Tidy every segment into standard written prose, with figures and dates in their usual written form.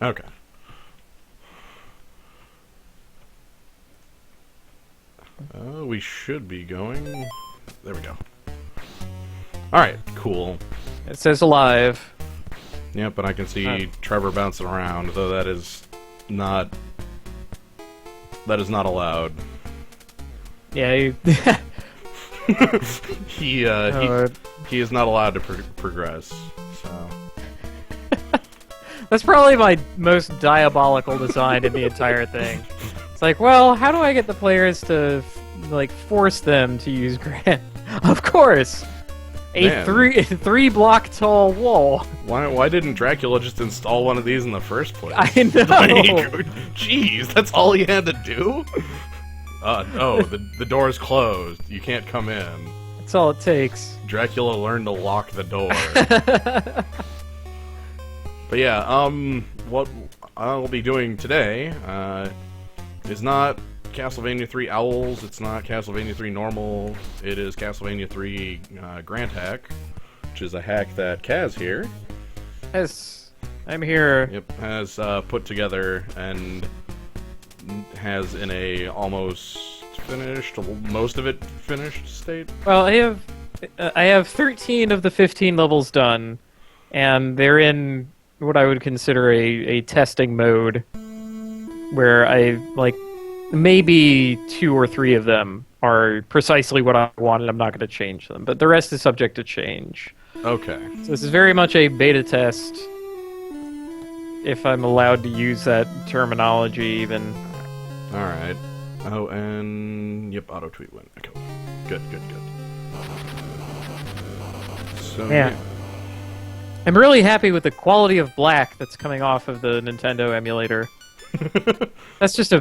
Okay. We should be going... There we go. Alright, cool. It says alive. Yep, and I can see Trevor bouncing around, though that is not... That is not allowed. Yeah, you... he is not allowed to progress, so... That's probably my most diabolical design in the entire thing. It's like, well, how do I get the players to, like, force them to use Grant? Of course! A three block tall wall. Why didn't Dracula just install one of these in the first place? I know! Like, jeez, that's all he had to do? Oh, the door's closed. You can't come in. That's all it takes. Dracula learned to lock the door. But yeah, what I'll be doing today is not Castlevania 3 Owls, it's not Castlevania 3 Normal, it is Castlevania 3 Grant Hack, which is a hack that Kaz here... Yes, I'm here. Yep, has put together and has in a almost finished, most of it finished state. Well, I have 13 of the 15 levels done, and they're in what I would consider a testing mode, where maybe 2 or 3 of them are precisely what I wanted. I'm not going to change them, but the rest is subject to change. Okay. So this is very much a beta test, if I'm allowed to use that terminology even. Alright. Oh, and... Yep, auto-tweet went. Okay. Good. So, yeah. I'm really happy with the quality of black that's coming off of the Nintendo emulator. That's just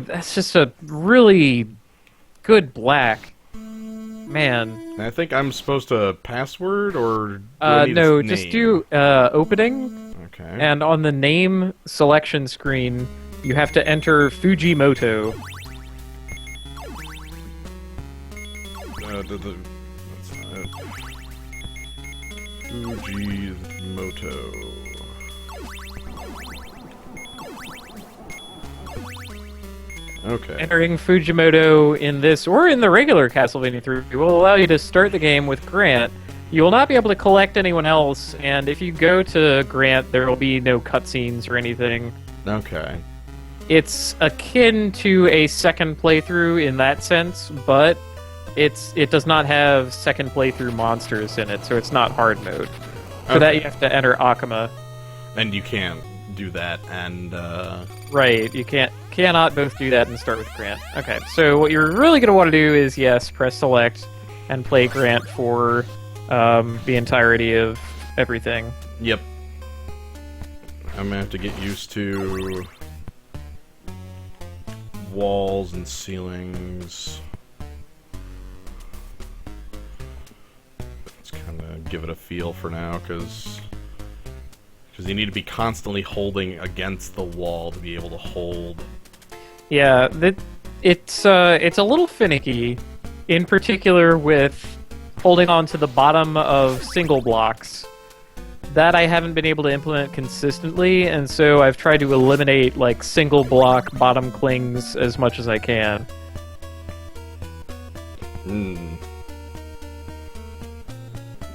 a really good black. Man. I think I'm supposed to password, or... no, just do opening. Okay. And on the name selection screen, you have to enter Fujimoto. That's not it. Fujimoto. Okay. Entering Fujimoto in this, or in the regular Castlevania 3, will allow you to start the game with Grant. You will not be able to collect anyone else, and if you go to Grant, there will be no cutscenes or anything. Okay. It's akin to a second playthrough in that sense, but it does not have second playthrough monsters in it, so it's not hard mode. For that, you have to enter Akuma. And you can't do that, and Right, you cannot both do that and start with Grant. Okay, so what you're really going to want to do is, yes, press select and play Grant for the entirety of everything. Yep. I'm gonna have to get used to walls and ceilings. Let's kind of give it a feel for now, because you need to be constantly holding against the wall to be able to hold. Yeah, it's a little finicky, in particular with holding on to the bottom of single blocks. That I haven't been able to implement consistently, and so I've tried to eliminate like single block bottom clings as much as I can.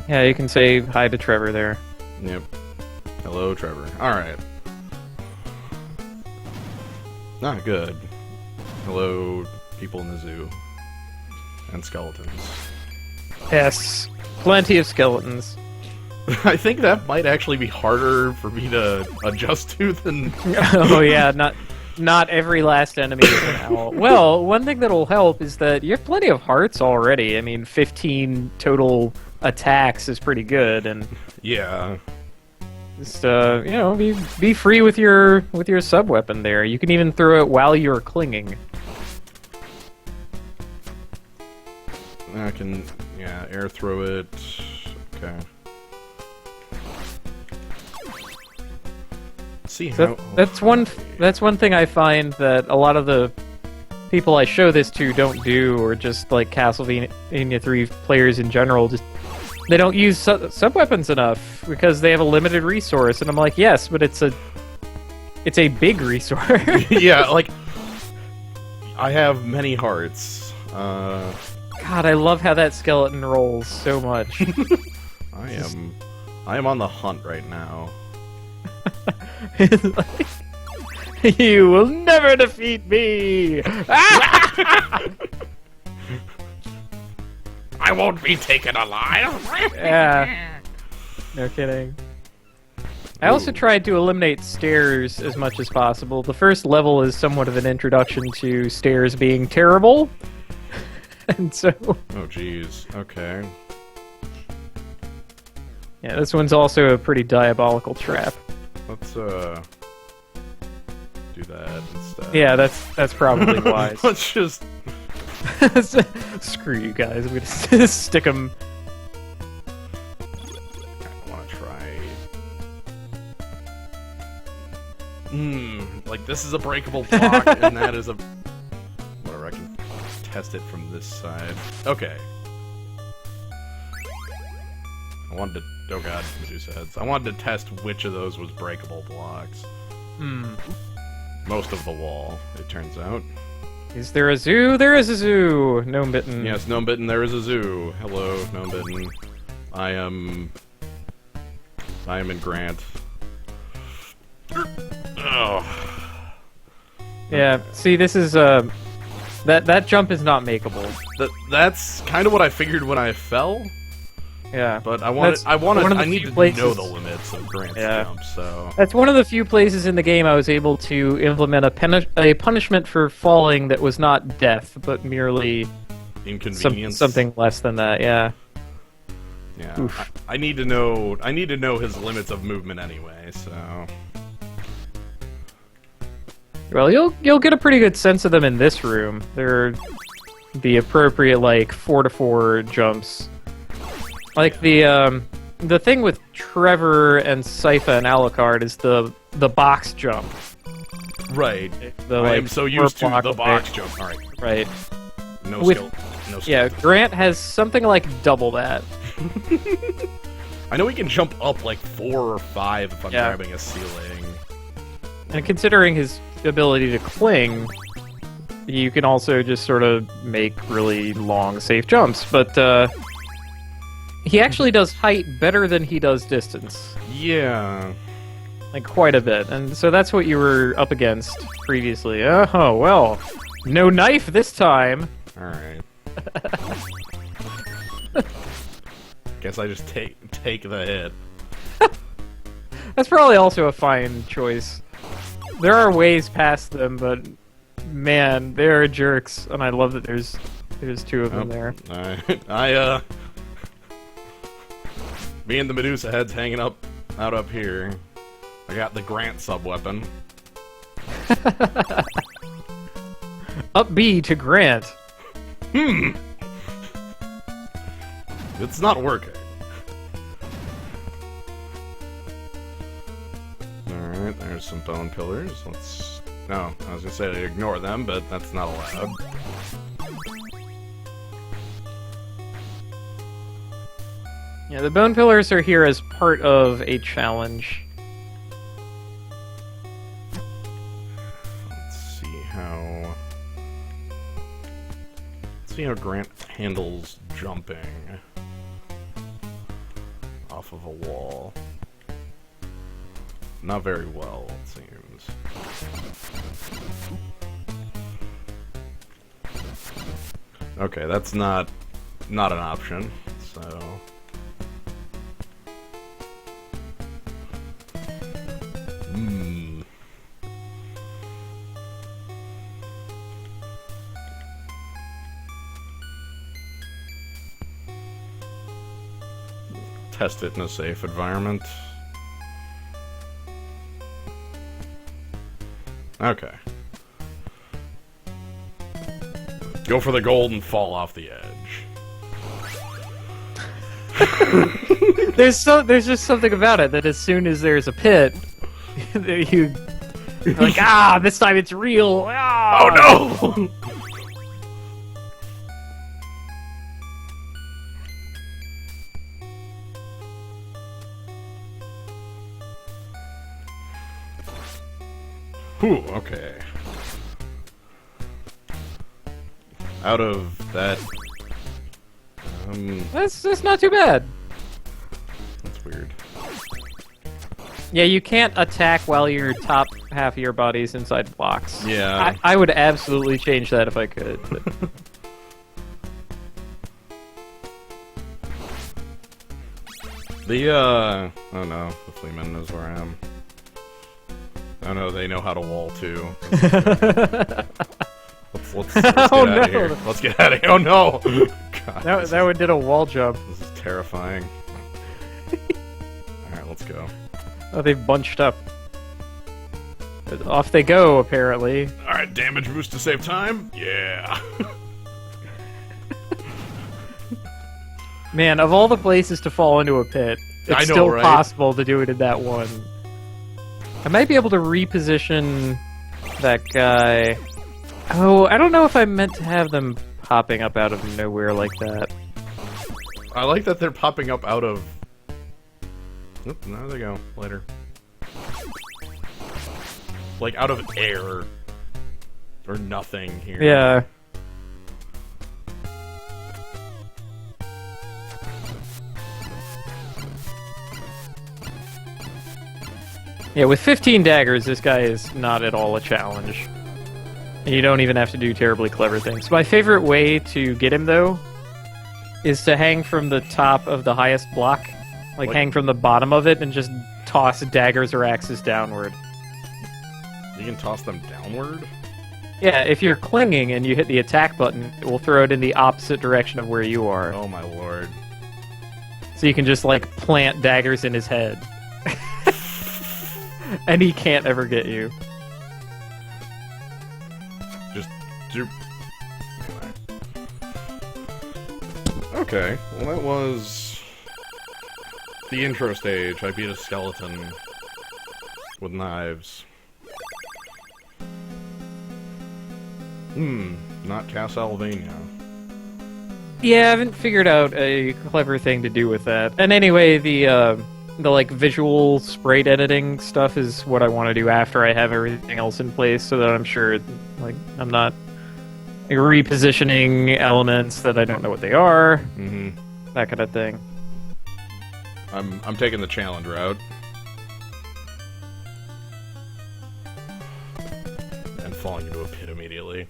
Yeah, you can say hi to Trevor there. Yep. Hello, Trevor. Alright. Not good. Hello, people in the zoo. And skeletons. Yes, plenty of skeletons. I think that might actually be harder for me to adjust to than... Oh yeah, not every last enemy is an owl. Well, one thing that'll help is that you have plenty of hearts already. I mean, 15 total attacks is pretty good, and... Yeah. Just, you know, be free with your sub-weapon there. You can even throw it while you're clinging. I can, yeah, air throw it. Okay. See how... That's one thing I find that a lot of the people I show this to don't do, or just like Castlevania 3 players in general, just they don't use sub-weapons enough because they have a limited resource. And I'm like, yes, but it's It's a big resource. Yeah, like I have many hearts. God, I love how that skeleton rolls so much. I am on the hunt right now. You will never defeat me! I won't be taken alive. Yeah. No kidding. I also tried to eliminate stairs as much as possible. The first level is somewhat of an introduction to stairs being terrible. And so... Oh, jeez. Okay. Yeah, this one's also a pretty diabolical trap. Let's, do that instead. Yeah, that's probably wise. Let's just... Screw you guys, I'm gonna stick them... I want to try... like this is a breakable block, and that is a... Whatever, I can test it from this side. Okay. I wanted to... Oh god, Medusa heads. I wanted to test which of those was breakable blocks. Most of the wall, it turns out. Is there a zoo? There is a zoo! Gnome Bitten. Yes, Gnome Bitten, there is a zoo. Hello, Gnome Bitten. I am in Grant. Oh. Yeah, see, this is, that jump is not makeable. That's kind of what I figured when I fell. Yeah. But I need to know the limits of Grant's jump, so... That's one of the few places in the game I was able to implement a punishment for falling that was not death, but merely... Inconvenience. Something less than that, yeah. Yeah. I need to know his limits of movement anyway, so... Well, you'll get a pretty good sense of them in this room. They're the appropriate, like, 4-to-4 jumps. Like, the thing with Trevor and Sypha and Alucard is the box jump. Right. I am so used to the box jump. Alright. Right. No skill. Yeah, Grant has something like double that. I know he can jump up like 4 or 5 if I'm grabbing a ceiling. And considering his ability to cling, you can also just sort of make really long, safe jumps. But, he actually does height better than he does distance. Yeah. Like, quite a bit. And so that's what you were up against previously. Oh, well. No knife this time! Alright. Guess I just take the hit. That's probably also a fine choice. There are ways past them, but man, they are jerks, and I love that there's 2 of them there. Me and the Medusa heads hanging out up here. I got the Grant sub-weapon. Up B to Grant. It's not working. Alright, there's some bone pillars. Let's... No, I was gonna say to ignore them, but that's not allowed. Yeah, the bone pillars are here as part of a challenge. Let's see how Grant handles jumping off of a wall. Not very well, it seems. Okay, that's not an option, so... Test it in a safe environment. Okay. Go for the gold and fall off the edge. There's just something about it that as soon as there's a pit, you're like, this time it's real. Ah! Oh no! Whew, okay. Out of that... That's not too bad. That's weird. Yeah, you can't attack while your top half of your body's inside the box. Yeah. I would absolutely change that if I could. But... Oh no, the Fleaman knows where I am. Oh no, they know how to wall too. Let's get Oh, out of no. here. Let's get out of here. Oh no! God, that one did a wall jump. this is terrifying. Alright, let's go. Oh, they've bunched up. Off they go, apparently. Alright, damage boost to save time? Yeah! Man, of all the places to fall into a pit, it's I know, still right? possible to do it in that one. I might be able to reposition that guy. Oh, I don't know if I meant to have them popping up out of nowhere like that. I like that they're popping up out of... Oop, there they go. Later. Like, out of air. Or nothing here. Yeah. Yeah, with 15 daggers, this guy is not at all a challenge. And you don't even have to do terribly clever things. My favorite way to get him, though, is to hang from the top of the highest block. Like, What? hang from the bottom of it and just toss daggers or axes downward. You can toss them downward? Yeah, if you're clinging and you hit the attack button, it will throw it in the opposite direction of where you are. Oh my lord. So you can just, like, plant daggers in his head. And he can't ever get you. Just do... Okay, well that was... the intro stage. I beat a skeleton with knives. Not Castlevania. Yeah, I haven't figured out a clever thing to do with that. And anyway, the like visual sprite editing stuff is what I want to do after I have everything else in place, so that I'm sure, like, I'm not repositioning elements that I don't know what they are. That kind of thing. I'm taking the challenge route. And falling into a pit immediately.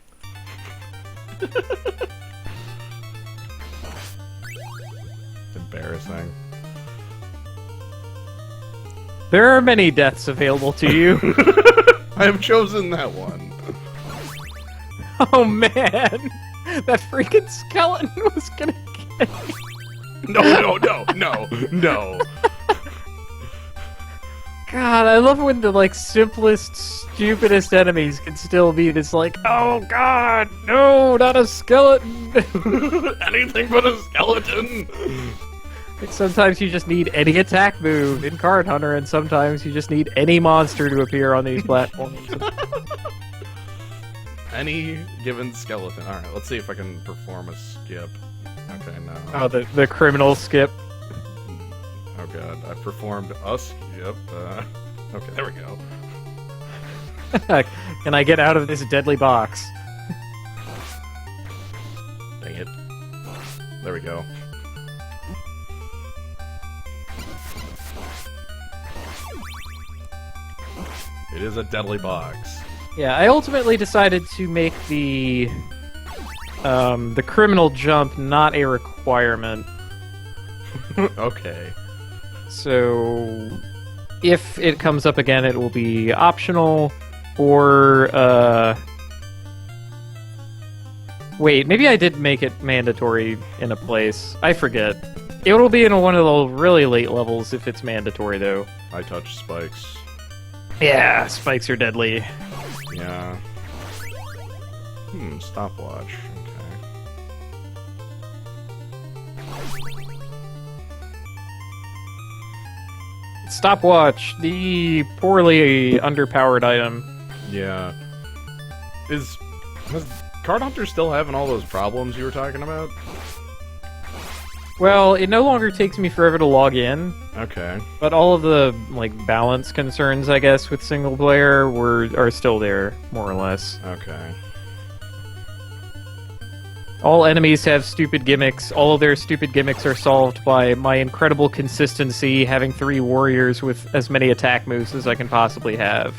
Embarrassing. There are many deaths available to you. I have chosen that one. Oh man, that freaking skeleton was gonna get me. No. God, I love when the, like, simplest, stupidest enemies can still be this, like, oh god, no, not a skeleton! Anything but a skeleton. Like, sometimes you just need any attack move in Card Hunter, and sometimes you just need any monster to appear on these platforms. Any given skeleton. Alright, let's see if I can perform a skip. Okay, no. Oh, the criminal skip. Oh god, I performed a skip. Okay, there we go. Can I get out of this deadly box? Dang it. There we go. It is a deadly box. Yeah, I ultimately decided to make the criminal jump not a requirement. Okay. So, if it comes up again, it will be optional, or, wait, maybe I did make it mandatory in a place. I forget. It will be in one of the really late levels if it's mandatory, though. I touched spikes. Yeah, spikes are deadly. Yeah. Stopwatch. Okay. Stopwatch, the poorly underpowered item. Yeah. Does Card Hunter still having all those problems you were talking about? Well, it no longer takes me forever to log in, Okay. but all of the like balance concerns, I guess, with single player are still there, more or less. Okay. All enemies have stupid gimmicks. All of their stupid gimmicks are solved by my incredible consistency, having 3 warriors with as many attack moves as I can possibly have.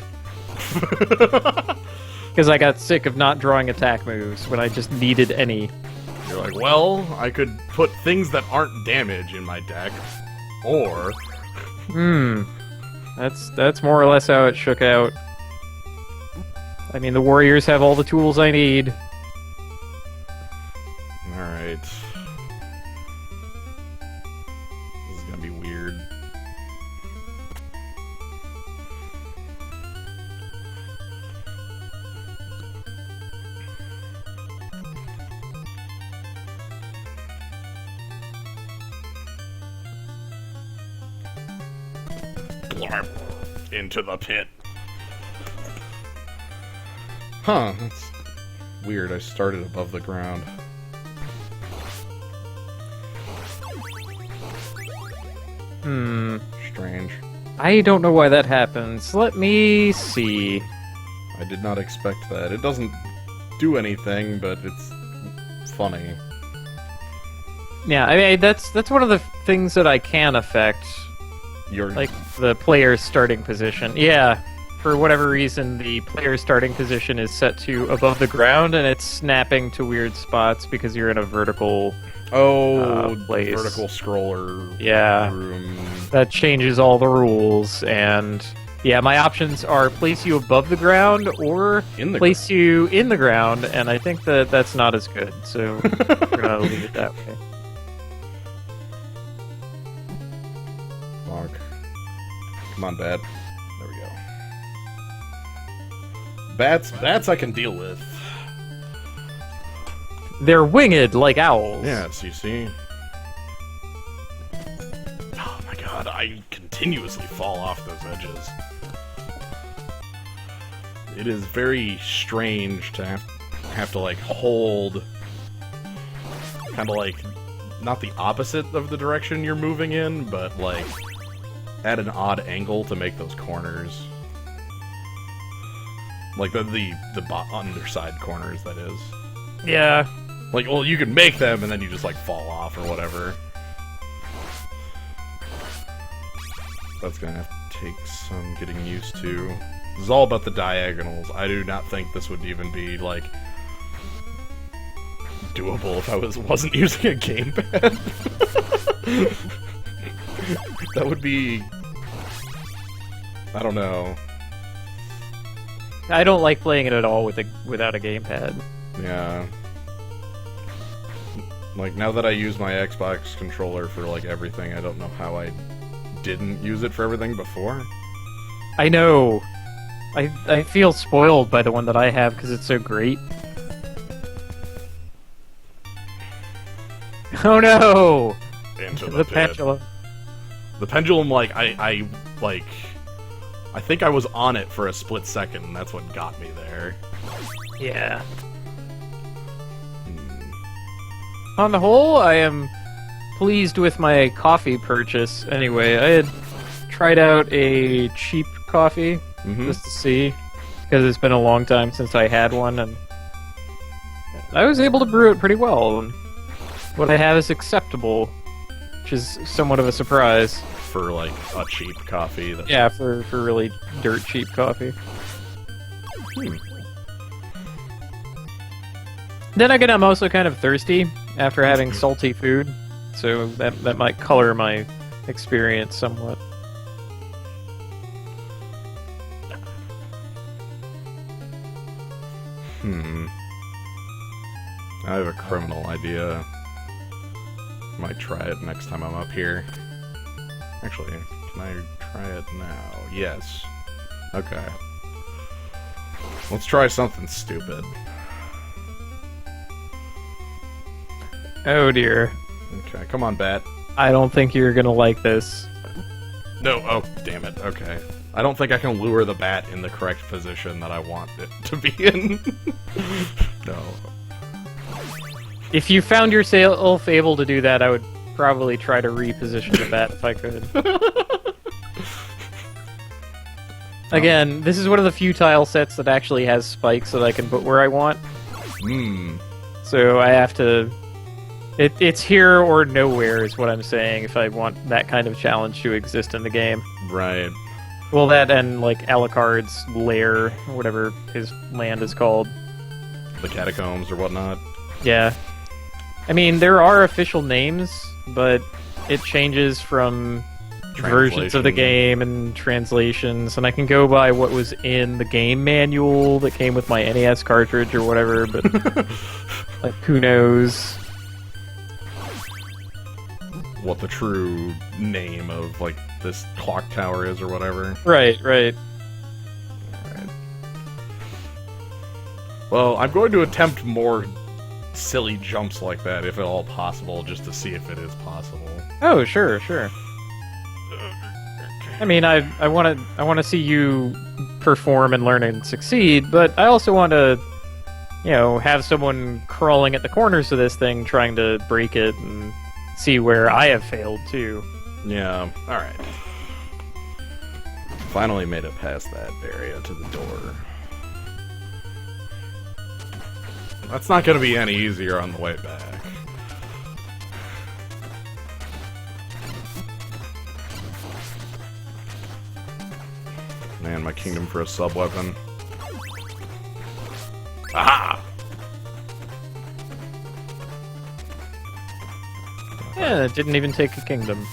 Because I got sick of not drawing attack moves when I just needed any. You're like, well, I could put things that aren't damage in my deck, or... That's more or less how it shook out. I mean, the warriors have all the tools I need. Alright. This is gonna be weird. Blarp. Into the pit. Huh, that's weird. I started above the ground. Strange. I don't know why that happens. Let me see. I did not expect that. It doesn't do anything, but it's funny. Yeah, I mean, that's one of the things that I can affect. You're Like, the player's starting position. Yeah, for whatever reason, the player's starting position is set to above the ground, and it's snapping to weird spots because you're in a vertical place. vertical scroller Yeah. room. That changes all the rules, and yeah, my options are place you above the ground or In the place you in the ground, and I think that that's not as good, so we're gonna leave it that way. Bonk. Come on, bat. There we go. Bats I can deal with. They're winged like owls. Yes, you see. Oh my god, I continuously fall off those edges. It is very strange to have to like hold kind of like not the opposite of the direction you're moving in, but like at an odd angle to make those corners. Like the underside corners, that is. Yeah. Like, well, you can make them and then you just like fall off or whatever. That's gonna have to take some getting used to. This is all about the diagonals. I do not think this would even be like doable if I wasn't using a gamepad. That would be, I don't know. I don't like playing it at all without a gamepad. Yeah. Like, now that I use my Xbox controller for like everything, I don't know how I didn't use it for everything before. I know. I feel spoiled by the one that I have because it's so great. Oh no! Into The pit. pendulum. The pendulum, like, I think I was on it for a split second, and that's what got me there. Yeah. On the whole, I am pleased with my coffee purchase. Anyway, I had tried out a cheap coffee just to see, because it's been a long time since I had one, and I was able to brew it pretty well. And what I have is acceptable, which is somewhat of a surprise. For, like, a cheap coffee. That's... Yeah, for really dirt cheap coffee. Then again, I'm also kind of thirsty after having salty food, so that might color my experience somewhat. I have a criminal idea. Might try it next time I'm up here. Actually, can I try it now? Yes. Okay. Let's try something stupid. Oh dear. Okay, come on, bat. I don't think you're gonna like this. No, oh, damn it, okay. I don't think I can lure the bat in the correct position that I want it to be in. No. If you found yourself able to do that, I would probably try to reposition the bat if I could. Again, this is one of the few tile sets that actually has spikes that I can put where I want. So I have to... It's here or nowhere is what I'm saying if I want that kind of challenge to exist in the game. Right. Well, that and, like, Alucard's lair, or whatever his land is called. The catacombs or whatnot. Yeah. I mean, there are official names, but it changes from versions of the game and translations, and I can go by what was in the game manual that came with my NES cartridge or whatever, but like, who knows what the true name of, like, this clock tower is or whatever. Right. Well, I'm going to attempt more silly jumps like that, if at all possible, just to see if it is possible. Oh, sure. I mean, I want to see you perform and learn and succeed, but I also want to, you know, have someone crawling at the corners of this thing trying to break it and see where I have failed too. Yeah. All right. Finally made it past that area to the door. That's not going to be any easier on the way back. Man, my kingdom for a sub-weapon. Aha! Yeah, it didn't even take a kingdom.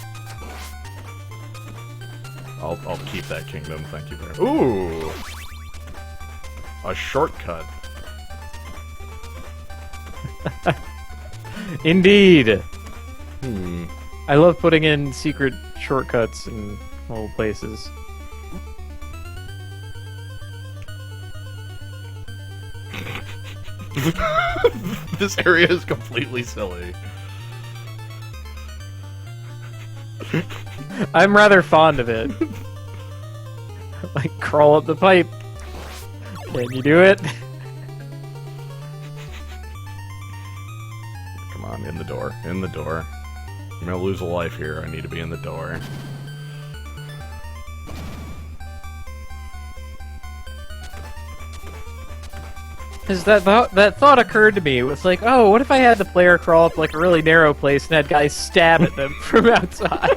I'll keep that kingdom, thank you very much. Ooh! A shortcut. Indeed! Hmm. I love putting in secret shortcuts in all places. This area is completely silly. I'm rather fond of it. Like, crawl up the pipe. Can you do it? Come on, in the door. In the door. I'm gonna lose a life here. I need to be in the door. Because that thought occurred to me. It was like, oh, what if I had the player crawl up like a really narrow place and had guys stab at them from outside?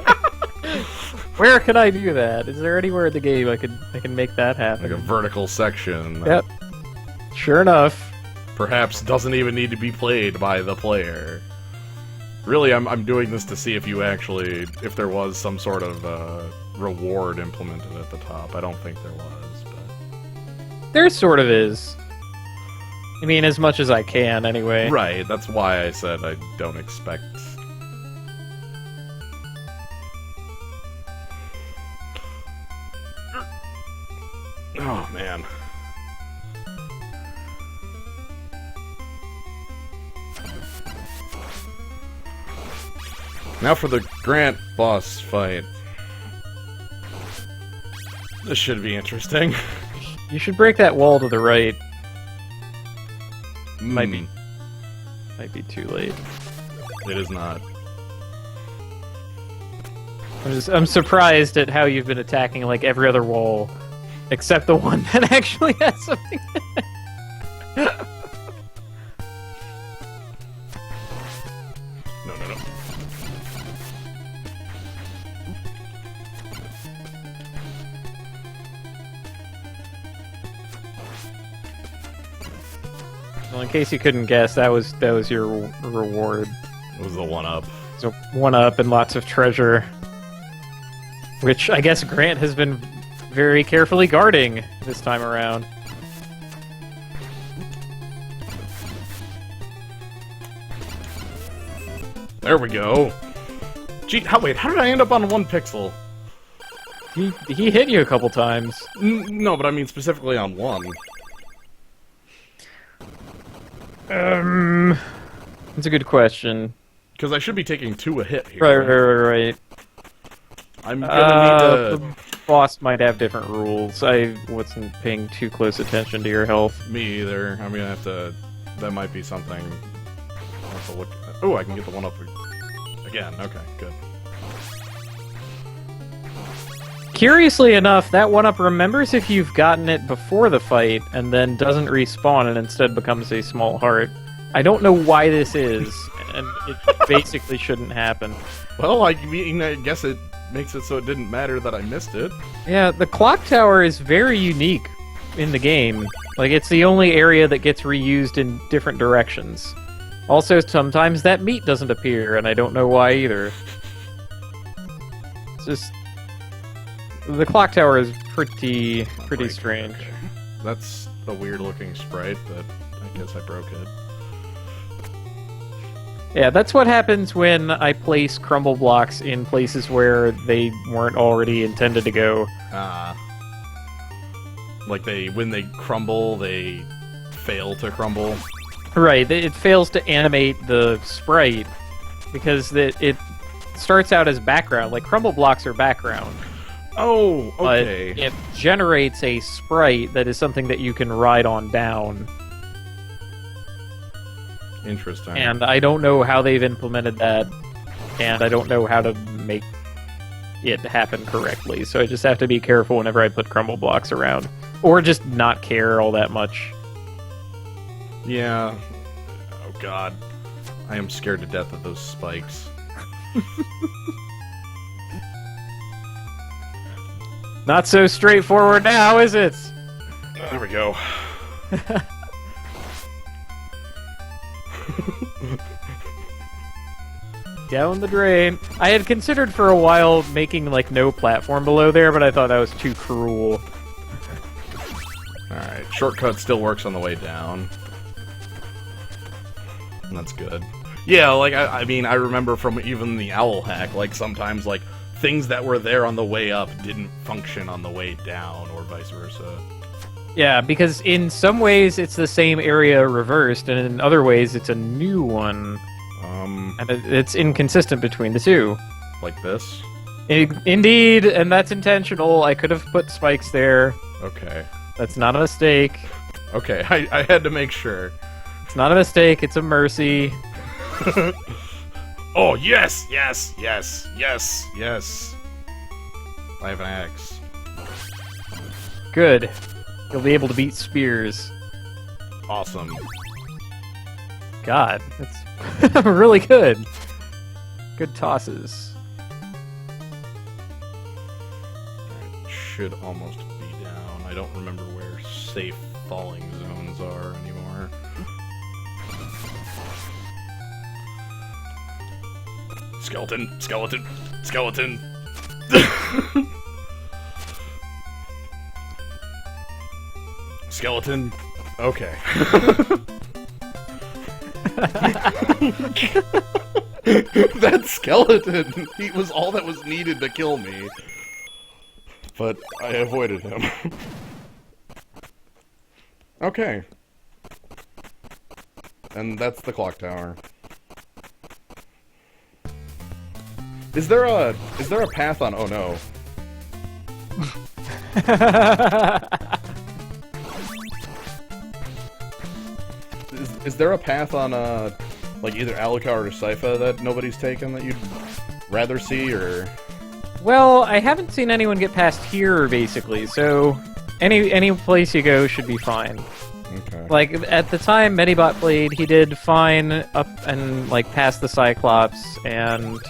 Where can I do that? Is there anywhere in the game I can make that happen? Like a vertical section. Yep. Sure enough. Perhaps doesn't even need to be played by the player. Really, I'm doing this to see if you actually, if there was some sort of reward implemented at the top. I don't think there was, but... There sort of is. I mean, as much as I can, anyway. Right, that's why I said I don't expect... Oh, man. Now for the Grant boss fight. This should be interesting. You should break that wall to the right. Might be too late. It is not. I'm surprised at how you've been attacking like every other wall, except the one that actually has something. No. Well, in case you couldn't guess, that was your reward. It was the one-up. So 1-up and lots of treasure, which I guess Grant has been very carefully guarding this time around. There we go. Gee, how did I end up on 1 pixel? He hit you a couple times. No, but I mean specifically on 1. That's a good question. Because I should be taking 2 a hit here. Right. I'm gonna need to... The boss might have different rules. I wasn't paying too close attention to your health. Me either. I'm gonna have to... That might be something... I'll have to look... Oh, I can get the 1-up Again, okay, good. Curiously enough, that 1-up remembers if you've gotten it before the fight, and then doesn't respawn and instead becomes a small heart. I don't know why this is, and it basically shouldn't happen. Well, I mean, I guess it makes it so it didn't matter that I missed it. Yeah, the clock tower is very unique in the game. Like, it's the only area that gets reused in different directions. Also, sometimes that meat doesn't appear, and I don't know why either. It's just... The clock tower is pretty strange. Okay. That's a weird-looking sprite, but I guess I broke it. Yeah, that's what happens when I place crumble blocks in places where they weren't already intended to go. Like when they crumble, they fail to crumble. Right, it fails to animate the sprite because it starts out as background. Like, crumble blocks are background. Oh, okay. But it generates a sprite that is something that you can ride on down. Interesting. And I don't know how they've implemented that, and I don't know how to make it happen correctly. So I just have to be careful whenever I put crumble blocks around. Or just not care all that much. Yeah. Oh god. I am scared to death of those spikes. Not so straightforward now, is it? There we go. Down the drain. I had considered for a while making, like, no platform below there, but I thought that was too cruel. Alright, shortcut still works on the way down. That's good. Yeah, like, I mean, I remember from even the owl hack, like, sometimes, like, things that were there on the way up didn't function on the way down, or vice versa. Yeah, because in some ways it's the same area reversed, and in other ways it's a new one. And it's inconsistent between the two. Like this? Indeed, and that's intentional. I could have put spikes there. Okay. That's not a mistake. Okay, I had to make sure. It's not a mistake, it's a mercy. Oh, yes, yes, yes, yes, yes. I have an axe. Good. You'll be able to beat spears. Awesome. God, that's really good. Good tosses. Alright, should almost be down. I don't remember where safe falling zones are anymore. Skeleton, skeleton, skeleton. Skeleton. Okay. That skeleton, he was all that was needed to kill me. But I avoided him. Okay. And that's the clock tower. Is there a path on... Oh no. Is there a path on, like either Alucard or Sypha that nobody's taken that you'd rather see, or...? Well, I haven't seen anyone get past here, basically, so any place you go should be fine. Okay. Like, at the time Medibot played, he did fine up and, like, past the Cyclops, and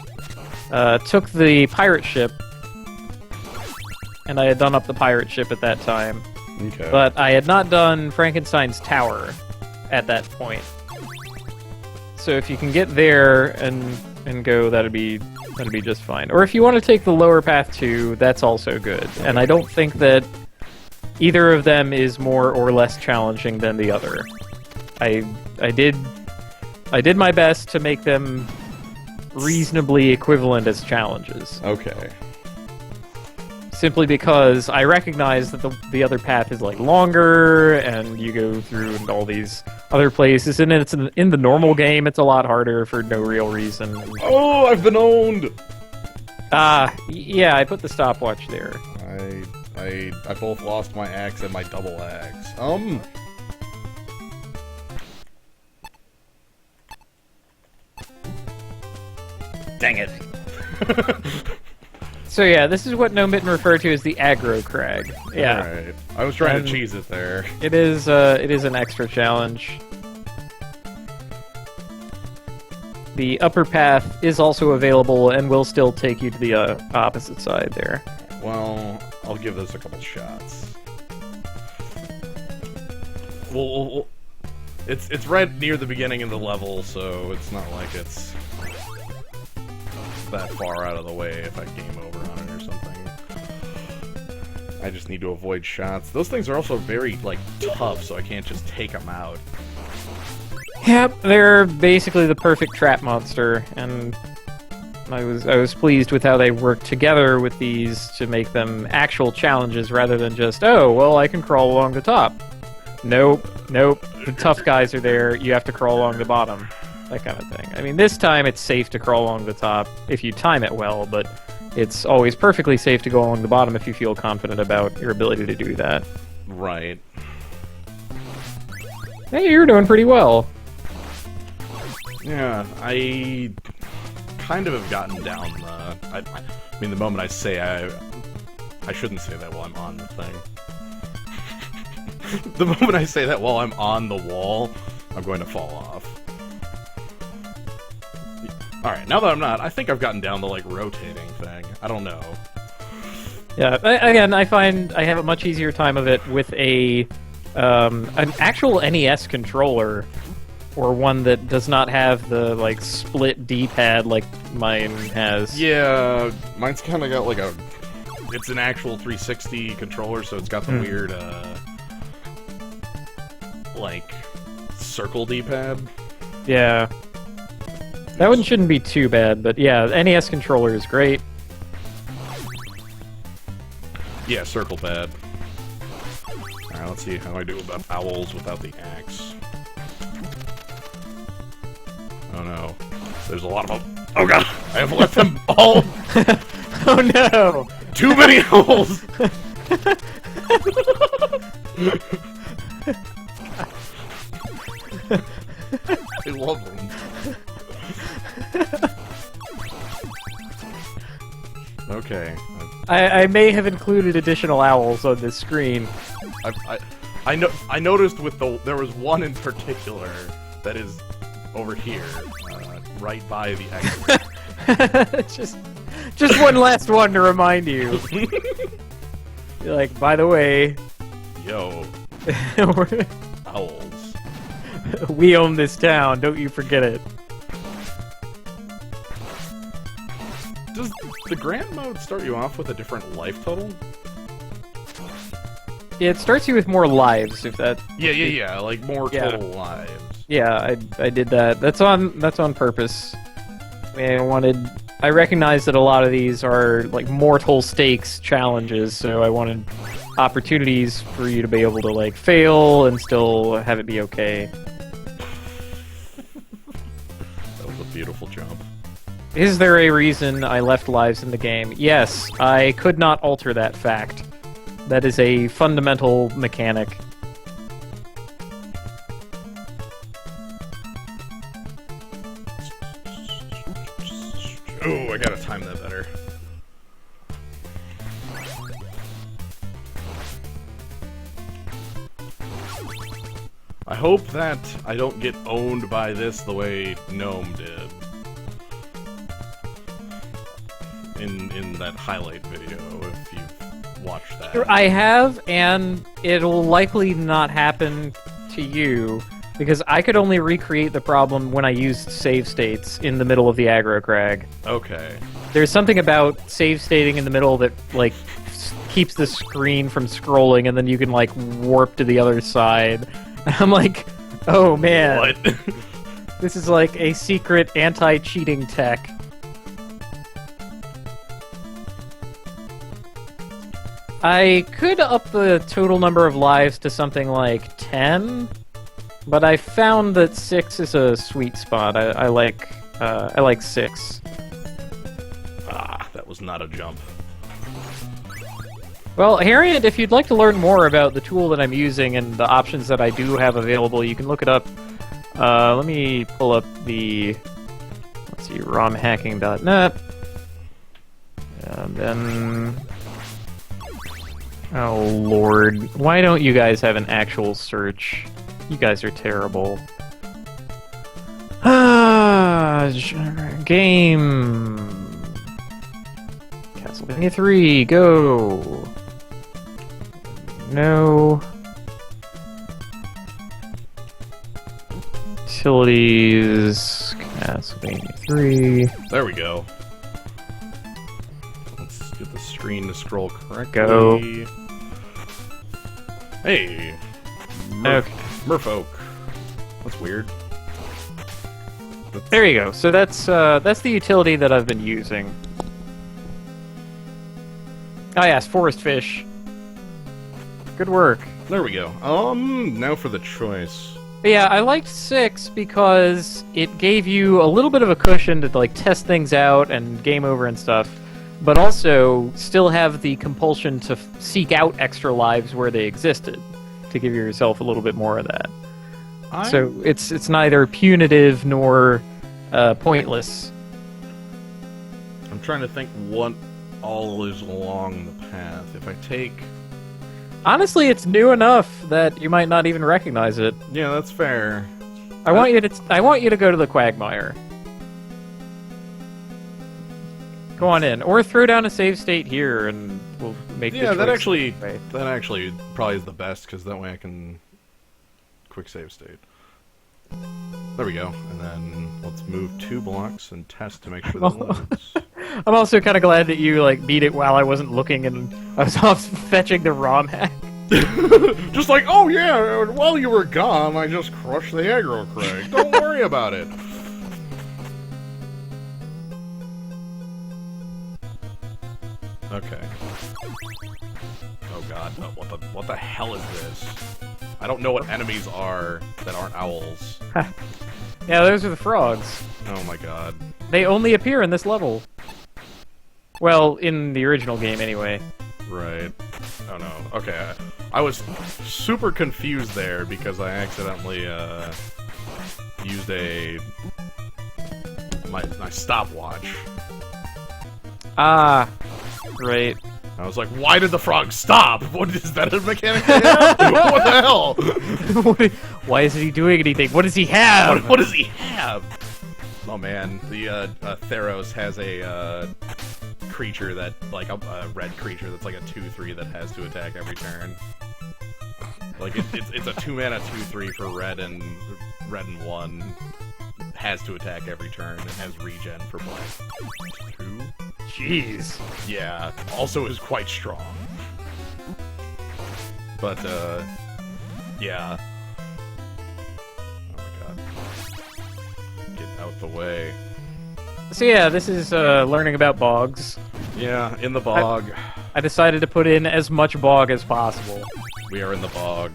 took the pirate ship, and I had done up the pirate ship at that time. Okay. But I had not done Frankenstein's tower at that point. So if you can get there and go, that'd be just fine. Or if you want to take the lower path too, that's also good. Okay. And I don't think that either of them is more or less challenging than the other. I did my best to make them reasonably equivalent as challenges. Okay. Simply because I recognize that the other path is, like, longer, and you go through all these other places, and it's in the normal game, it's a lot harder for no real reason. Oh, I've been owned! Yeah, I put the stopwatch there. I both lost my axe and my double axe. Dang it. So yeah, this is what Gnome Mitten referred to as the aggro crag. Yeah. Alright. I was trying to cheese it there. It is an extra challenge. The upper path is also available and will still take you to the opposite side there. Well, I'll give this a couple shots. Well, it's right near the beginning of the level, so it's not like it's that far out of the way if I game over on it or something. I just need to avoid shots. Those things are also very, like, tough, so I can't just take them out. Yep, they're basically the perfect trap monster, and I was pleased with how they worked together with these to make them actual challenges rather than just, oh, well, I can crawl along the top. Nope. The tough guys are there, you have to crawl along the bottom. That kind of thing. I mean, this time it's safe to crawl along the top if you time it well, but it's always perfectly safe to go along the bottom if you feel confident about your ability to do that. Right. Hey, you're doing pretty well. Yeah, I kind of have gotten down the... I mean, the moment I say I shouldn't say that while I'm on the thing. The moment I say that while I'm on the wall, I'm going to fall off. Alright, now that I'm not, I think I've gotten down the, like, rotating thing. I don't know. Yeah, again, I find I have a much easier time of it with an actual NES controller, or one that does not have the, like, split D-pad like mine has. Yeah, mine's kind of got, like, it's an actual 360 controller, so it's got the weird, like, circle D-pad. Yeah. That one shouldn't be too bad, but yeah, the NES controller is great. Yeah, circle pad. Alright, let's see how I do about owls without the axe. Oh no. There's a lot of them. Oh god! I have let them all! Oh no! Too many owls! I love them. Okay. I may have included additional owls on this screen. I noticed with there was one in particular that is over here, right by the exit. just one last one to remind you. You're like, by the way, yo, owls. We own this town. Don't you forget it. Does the grand mode start you off with a different life total? Yeah, it starts you with more lives, if that... Yeah, like more total lives. Yeah, I did that. That's on purpose. I recognize that a lot of these are, like, mortal stakes challenges, so I wanted opportunities for you to be able to, like, fail and still have it be okay. That was a beautiful jump. Is there a reason I left lives in the game? Yes, I could not alter that fact. That is a fundamental mechanic. Oh, I gotta time that better. I hope that I don't get owned by this the way Gnome did. In that highlight video, if you've watched that. I have, and it'll likely not happen to you, because I could only recreate the problem when I used save states in the middle of the aggro crag. Okay. There's something about save stating in the middle that, like, keeps the screen from scrolling, and then you can, like, warp to the other side. I'm like, oh man. What? This is like a secret anti-cheating tech. I could up the total number of lives to something like 10, but I found that 6 is a sweet spot. I like 6. Ah, that was not a jump. Well, Harriet, if you'd like to learn more about the tool that I'm using and the options that I do have available, you can look it up. Let me pull up the Let's see, romhacking.net. And then... Oh, Lord. Why don't you guys have an actual search? You guys are terrible. Game... Castlevania 3, go! No... Utilities... Castlevania 3... There we go. Let's get the screen to scroll correctly. Go. Hey! Okay. Merfolk. That's weird. There you go. So that's the utility that I've been using. Oh yes, forest fish. Good work. There we go. Now for the choice. But yeah, I liked 6 because it gave you a little bit of a cushion to like test things out and game over and stuff, but also still have the compulsion to seek out extra lives where they existed, to give yourself a little bit more of that. So it's neither punitive nor pointless. I'm trying to think what all is along the path. If I take... Honestly, it's new enough that you might not even recognize it. Yeah, that's fair. I want you to go to the quagmire. Go on in, or throw down a save state here, and we'll make. Yeah, the that choice actually probably is the best, because that way I can quick save state. There we go, and then let's move 2 blocks and test to make sure that loads. I'm also kind of glad that you like beat it while I wasn't looking and I was off fetching the ROM hack. Just like, oh yeah, while you were gone, I just crushed the aggro Craig. Don't worry about it. Okay. Oh god, what the hell is this? I don't know what enemies are that aren't owls. Yeah, those are the frogs. Oh my god. They only appear in this level. Well, in the original game, anyway. Right. Oh no. Okay. I was super confused there because I accidentally used my stopwatch. Ah, right. I was like, why did the frog stop? What is that a mechanic they have? What the hell? Why isn't he doing anything? What does he have? What does he have? Oh man, the Theros has a creature that, like a red creature that's like a 2/3 that has to attack every turn. Like it's a 2-mana 2/3 for red and 1. Has to attack every turn and has regen for black. 2. Jeez. Yeah. Also is quite strong. But yeah. Oh my god. Get out the way. So yeah, this is learning about bogs. Yeah, in the bog. I decided to put in as much bog as possible. We are in the bog.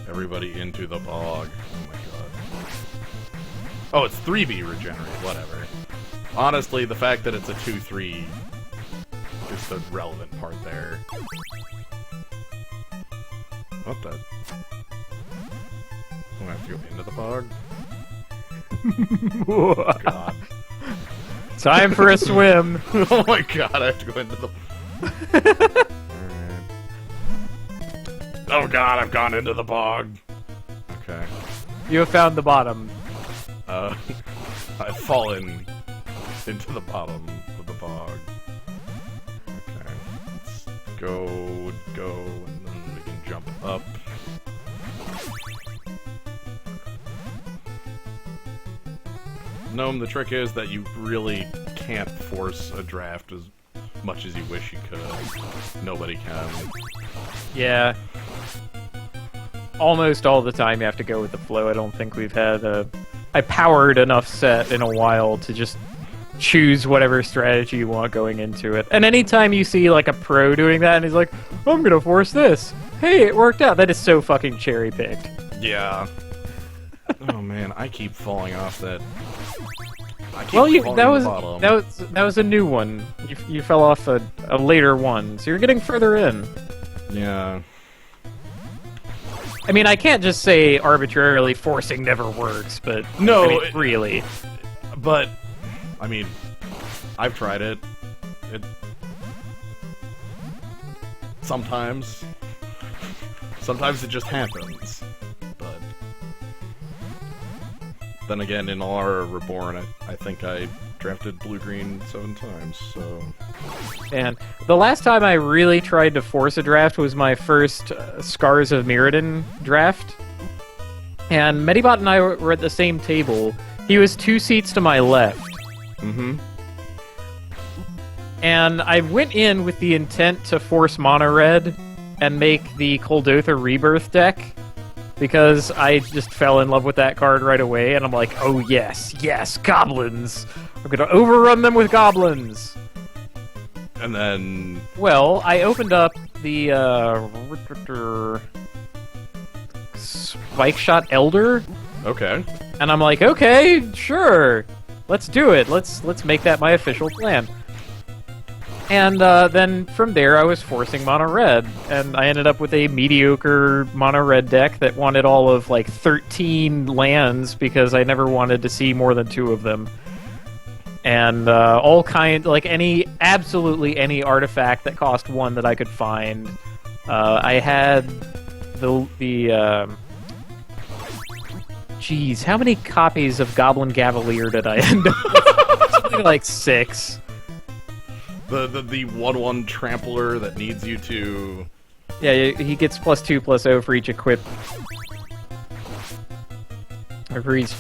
Everybody into the bog. Oh my god. Oh, it's 3B regenerate, whatever. Honestly, the fact that it's a 2/3 is the relevant part there. What the? I'm gonna have to go into the bog? God. Time for a swim. Oh my god, I have to go into the... Alright. Oh god, I've gone into the bog. Okay. You have found the bottom. I've fallen into the bottom of the bog. Okay. Let's go, and then we can jump up. Gnome, the trick is that you really can't force a draft as much as you wish you could. Nobody can. Yeah. Almost all the time you have to go with the flow. I don't think we've had a powered enough set in a while to just choose whatever strategy you want going into it. And anytime you see like a pro doing that and he's like, I'm gonna force this. Hey, it worked out. That is so fucking cherry-picked. Yeah. Oh man, I keep falling off that. Well, that was a new one. You fell off a later one, so you're getting further in. Yeah. I mean, I can't just say arbitrarily forcing never works, but no, I mean, really. But, I mean, I've tried it. Sometimes it just happens. But then again, in Alara Reborn, I think I drafted blue-green 7 times, so... And the last time I really tried to force a draft was my first Scars of Mirrodin draft. And Medibot and I were at the same table. He was 2 seats to my left. Mm-hmm. And I went in with the intent to force Mono Red and make the Koldotha Rebirth deck, because I just fell in love with that card right away, and I'm like, oh yes, goblins! I'm gonna overrun them with goblins! And then... Well, I opened up the, Spike Shot Elder, Okay. and I'm like, okay, sure, let's do it, let's make that my official plan. And then from there, I was forcing Mono Red, and I ended up with a mediocre Mono Red deck that wanted all of, like, 13 lands, because I never wanted to see more than 2 of them. And absolutely any artifact that cost 1 that I could find. I had Jeez, how many copies of Goblin Gavalier did I end up with? Something like 6. The 1/1 trampler that needs you to... Yeah, he gets +2/+0 for each equip. Or for each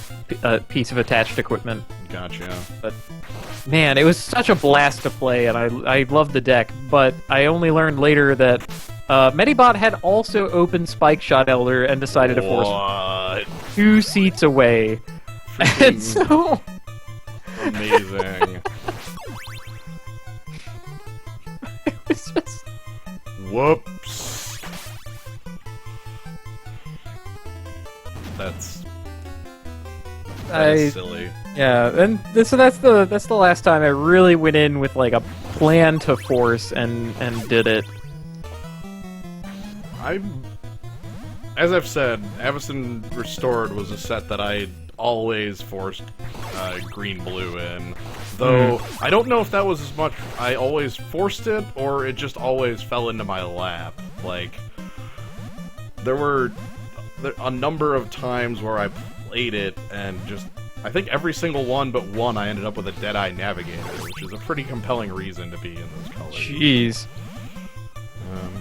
piece of attached equipment. Gotcha. But, man, it was such a blast to play, and I loved the deck, but I only learned later that Medibot had also opened Spike Shot Elder and decided to force 2 seats away. And so... Amazing. It's just... Whoops. That's silly. Yeah, and so that's the last time I really went in with like a plan to force and did it. As I've said, Avacyn Restored was a set that I always forced green-blue in. Though, I don't know if that was as much I always forced it, or it just always fell into my lap. Like, there were a number of times where I played it, and just, I think every single one but one I ended up with a Deadeye Navigator, which is a pretty compelling reason to be in those colors. Jeez.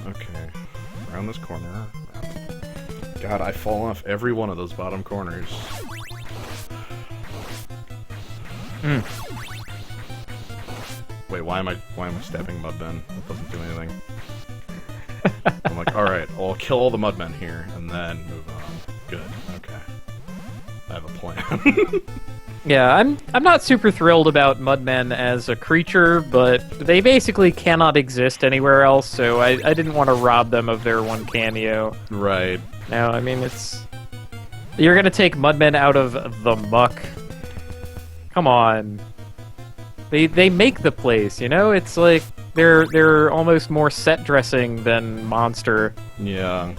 Okay. Around this corner. God, I fall off every one of those bottom corners. Wait, why am I stabbing Mudmen? That doesn't do anything. I'm like, alright, I'll kill all the Mudmen here, and then move on. Good, okay. I have a plan. Yeah, I'm not super thrilled about Mudmen as a creature, but they basically cannot exist anywhere else, so I didn't want to rob them of their one cameo. Right. No, I mean, you're gonna take Mudmen out of the muck. Come on. They make the place, you know? It's like they're almost more set dressing than monster. Yeah.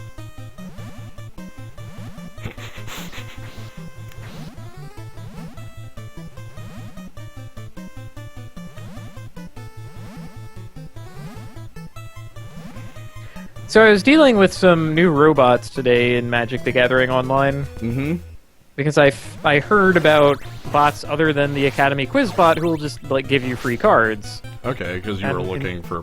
So I was dealing with some new robots today in Magic the Gathering Online. Mm-hmm. Because I heard about bots other than the Academy Quiz bot who will just, like, give you free cards. Okay, because you were looking for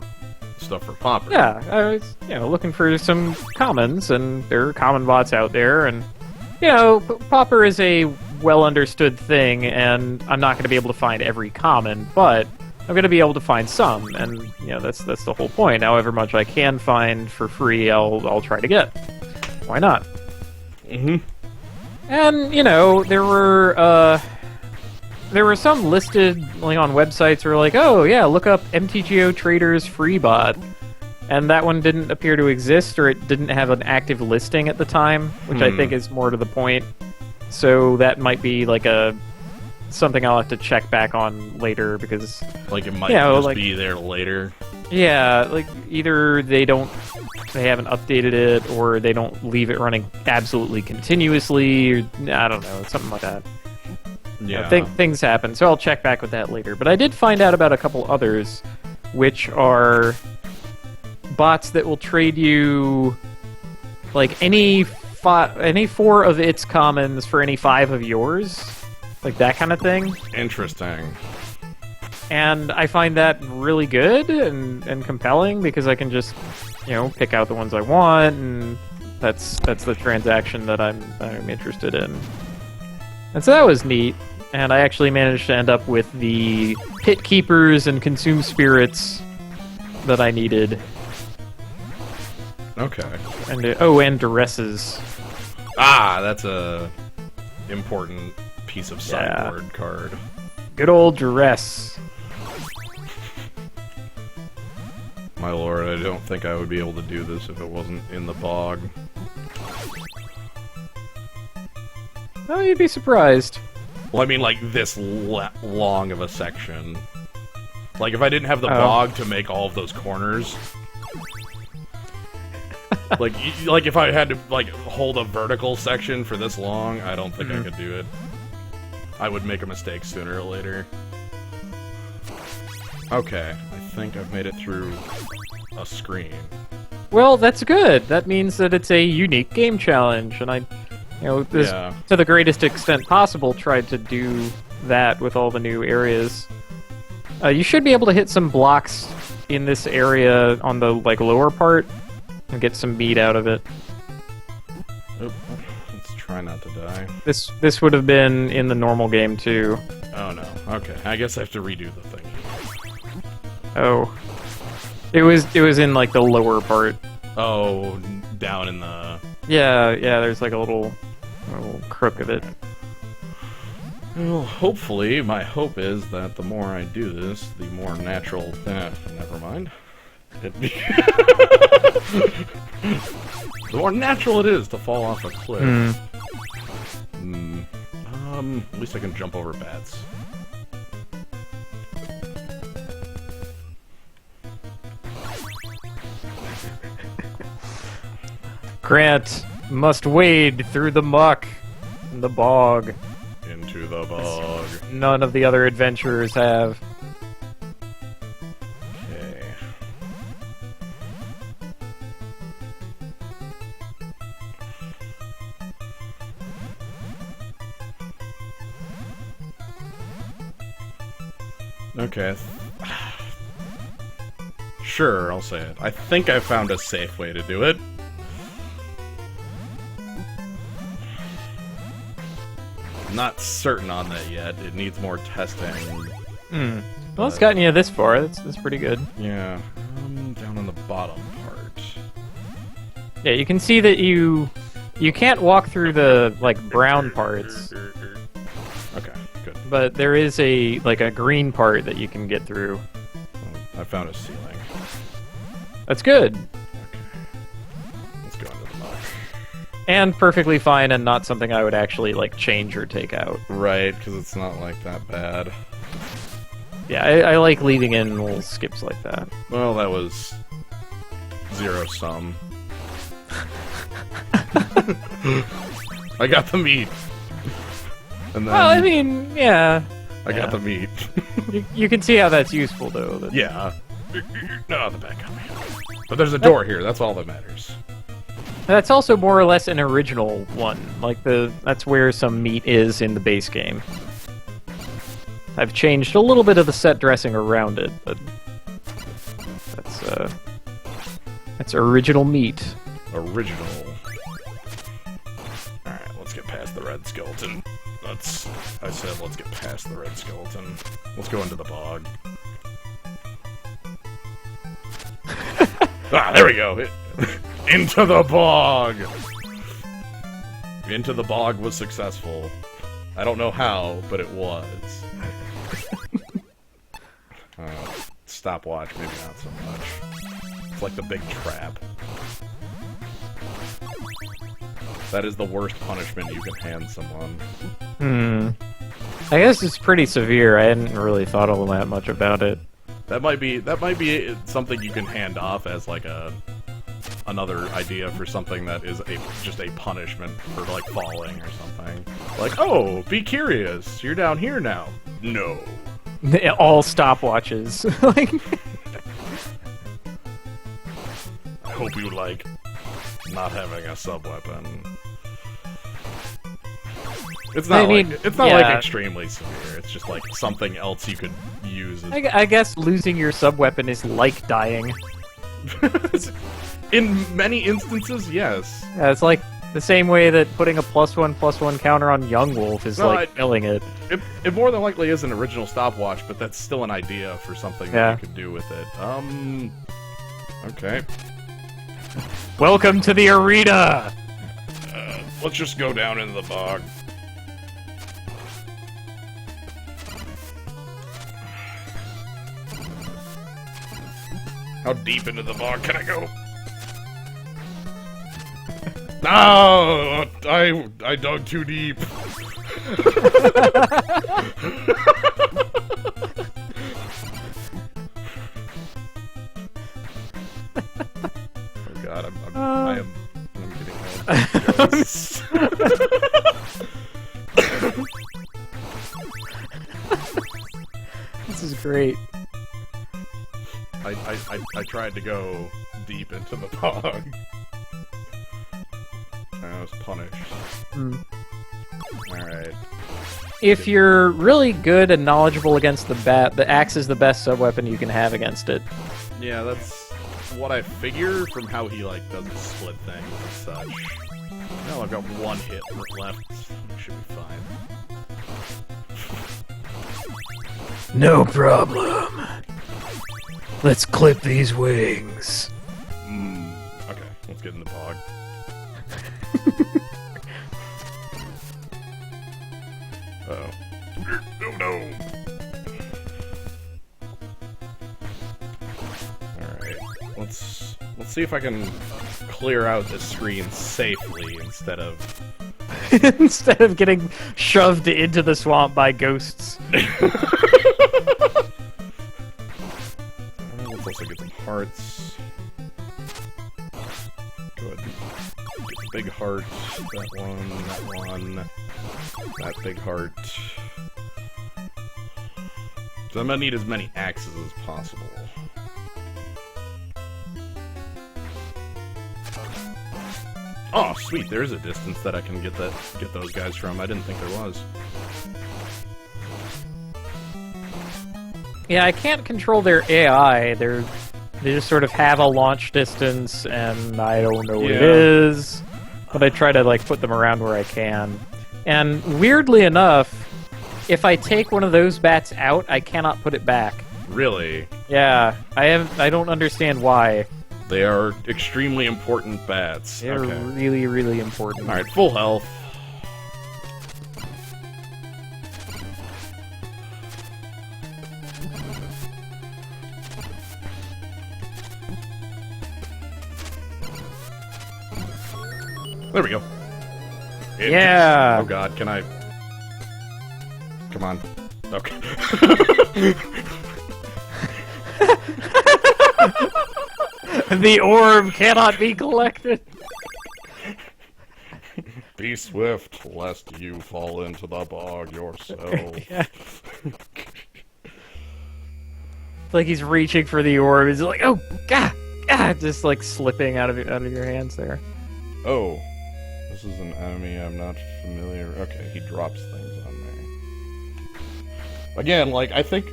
stuff for Popper. Yeah, I was, looking for some commons, and there are common bots out there, and, Popper is a well-understood thing, and I'm not going to be able to find every common, but I'm going to be able to find some, and, that's the whole point. However much I can find for free, I'll try to get. Why not? Mm-hmm. And, there were some listed, like, on websites where, like, oh, yeah, look up MTGO Traders free bot. And that one didn't appear to exist, or it didn't have an active listing at the time, which I think is more to the point. So that might be, like, something I'll have to check back on later, because... Like, it might just be there later. Yeah, like, either they haven't updated it, or they don't leave it running absolutely continuously, or, I don't know, something like that. Yeah. Things happen, so I'll check back with that later. But I did find out about a couple others, which are bots that will trade you like any 4 of its commons for any 5 of yours, like that kind of thing. Interesting. And I find that really good and compelling because I can just, pick out the ones I want, and that's the transaction that I'm interested in. And so that was neat. And I actually managed to end up with the pit keepers and consume spirits that I needed. Okay. And and duresses. Ah, that's a important piece of sideboard card. Good old duress. My lord, I don't think I would be able to do this if it wasn't in the bog. Oh, you'd be surprised. Well, I mean, like, this long of a section. Like, if I didn't have the bog to make all of those corners... like, if I had to, like, hold a vertical section for this long, I don't think I could do it. I would make a mistake sooner or later. Okay, I think I've made it through a screen. Well, that's good. That means that it's a unique game challenge, and I, to the greatest extent possible, tried to do that with all the new areas. You should be able to hit some blocks in this area on the lower part and get some meat out of it. Oh, let's try not to die. This would have been in the normal game too. Oh no. Okay, I guess I have to redo the thing. Oh, it was in the lower part. Oh, down in the... Yeah. There's a little crook of it. Well, hopefully, my hope is that the more I do this, the more natural... never mind. The more natural it is to fall off a cliff. At least I can jump over bats. Grant must wade through the muck and the bog. Into the bog. None of the other adventurers have. Okay. Okay. Sure, I'll say it. I think I found a safe way to do it. Not certain on that yet. It needs more testing. Well, it's gotten you this far. That's pretty good. Yeah. Down on the bottom part. Yeah, you can see that you can't walk through the brown parts. Okay, good. But there is a green part that you can get through. Well, I found a ceiling. That's good. Okay. Let's go into the muck. And perfectly fine, and not something I would actually change or take out. Right, because it's not that bad. Yeah, I like leaving in little skips like that. Well, that was zero sum. I got the meat. And then Well, I mean, yeah. I got the meat. You can see how that's useful, though. Yeah. No, the back got me. But there's a door here. That's all that matters. That's also more or less an original one. That's where some meat is in the base game. I've changed a little bit of the set dressing around it, but that's original meat. Original. Alright, let's get past the red skeleton. Let's get past the red skeleton. Let's go into the bog. There we go. Into the bog! Into the bog was successful. I don't know how, but it was. Stopwatch, maybe not so much. It's like the big trap. That is the worst punishment you can hand someone. I guess it's pretty severe. I hadn't really thought all that much about it. That might be something you can hand off as another idea for something that is just a punishment for, like, falling or something. Like, oh, be curious, you're down here now. No. All stopwatches. Like, I hope you like not having a sub-weapon. It's not like extremely severe. It's just like something else you could use. I guess losing your sub-weapon is like dying. In many instances, yes. Yeah, it's like the same way that putting a +1/+1 counter on Young Wolf is killing it. It more than likely is an original stopwatch, but that's still an idea for something that you could do with it. Okay. Welcome to the arena! Let's just go down into the bog. How deep into the bog can I go? No! I dug too deep. Oh god, I'm getting ghosts. This is great. I tried to go deep into the bog. I was punished. Alright. If you're really good and knowledgeable against the bat, the axe is the best sub-weapon you can have against it. Yeah, that's what I figure from how he, like, does the split thing and such. Now I've got one hit left. Should be fine. No problem. Let's clip these wings. Okay, let's get in the bog. Uh-oh. No. Alright, let's see if I can clear out this screen safely instead of getting shoved into the swamp by ghosts. Let's also get some hearts. Go ahead and get the big heart. That one. That big heart. So I'm gonna need as many axes as possible. Oh, sweet! There's a distance that I can get those guys from. I didn't think there was. Yeah, I can't control their AI. They just sort of have a launch distance, and I don't know what it is. But I try to like put them around where I can. And weirdly enough, if I take one of those bats out, I cannot put it back. Really? Yeah, I don't understand why. They are extremely important bats. They're really, really important. Alright, full health. There we go. Yeah! Oh god, can I... Come on. Okay. The orb cannot be collected! Be swift, lest you fall into the bog yourself. Yeah. It's like he's reaching for the orb. He's like, oh, God! Just like slipping out of your hands there. Oh. This is an enemy I'm not familiar... Okay, he drops things on me. Again, like I said,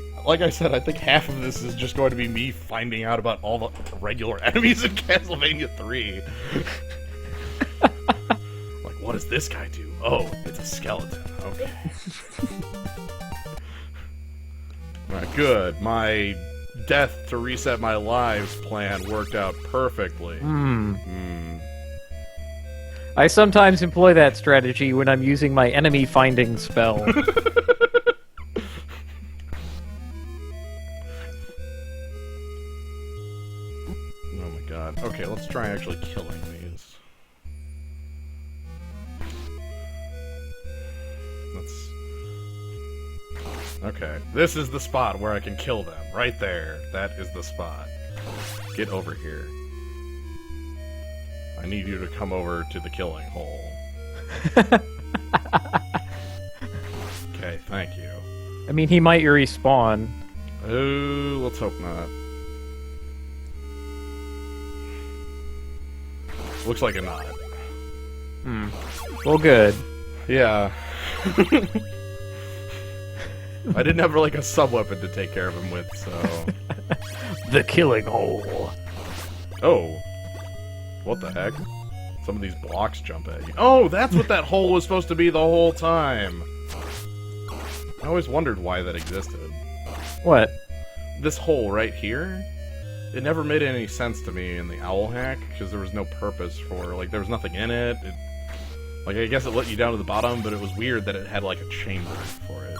I think half of this is just going to be me finding out about all the regular enemies in Castlevania 3. Like, what does this guy do? Oh, it's a skeleton. Okay. Alright, good. My death to reset my lives plan worked out perfectly. I sometimes employ that strategy when I'm using my enemy finding spell. Oh my god. Okay, let's try actually killing these. Okay, this is the spot where I can kill them. Right there. That is the spot. Get over here. I need you to come over to the killing hole. Okay, thank you. I mean, he might respawn. Oh, let's hope not. Looks like a not. Well, good. Yeah. I didn't have like a sub-weapon to take care of him with, so... The killing hole. Oh. What the heck? Some of these blocks jump at you. Oh, that's what that hole was supposed to be the whole time! I always wondered why that existed. What? This hole right here? It never made any sense to me in the owl hack, because there was no purpose for, like, there was nothing in it. Like, I guess it let you down to the bottom, but it was weird that it had, like, a chamber for it.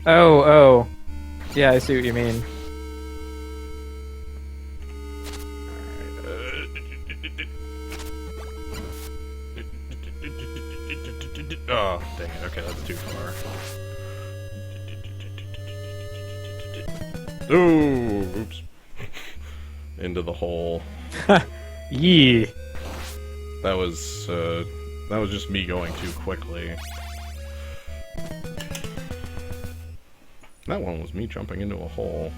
Oh. Yeah, I see what you mean. Oh, dang it. Okay, that's too far. Ooh, oops. Into the hole. Yee. That was just me going too quickly. That one was me jumping into a hole.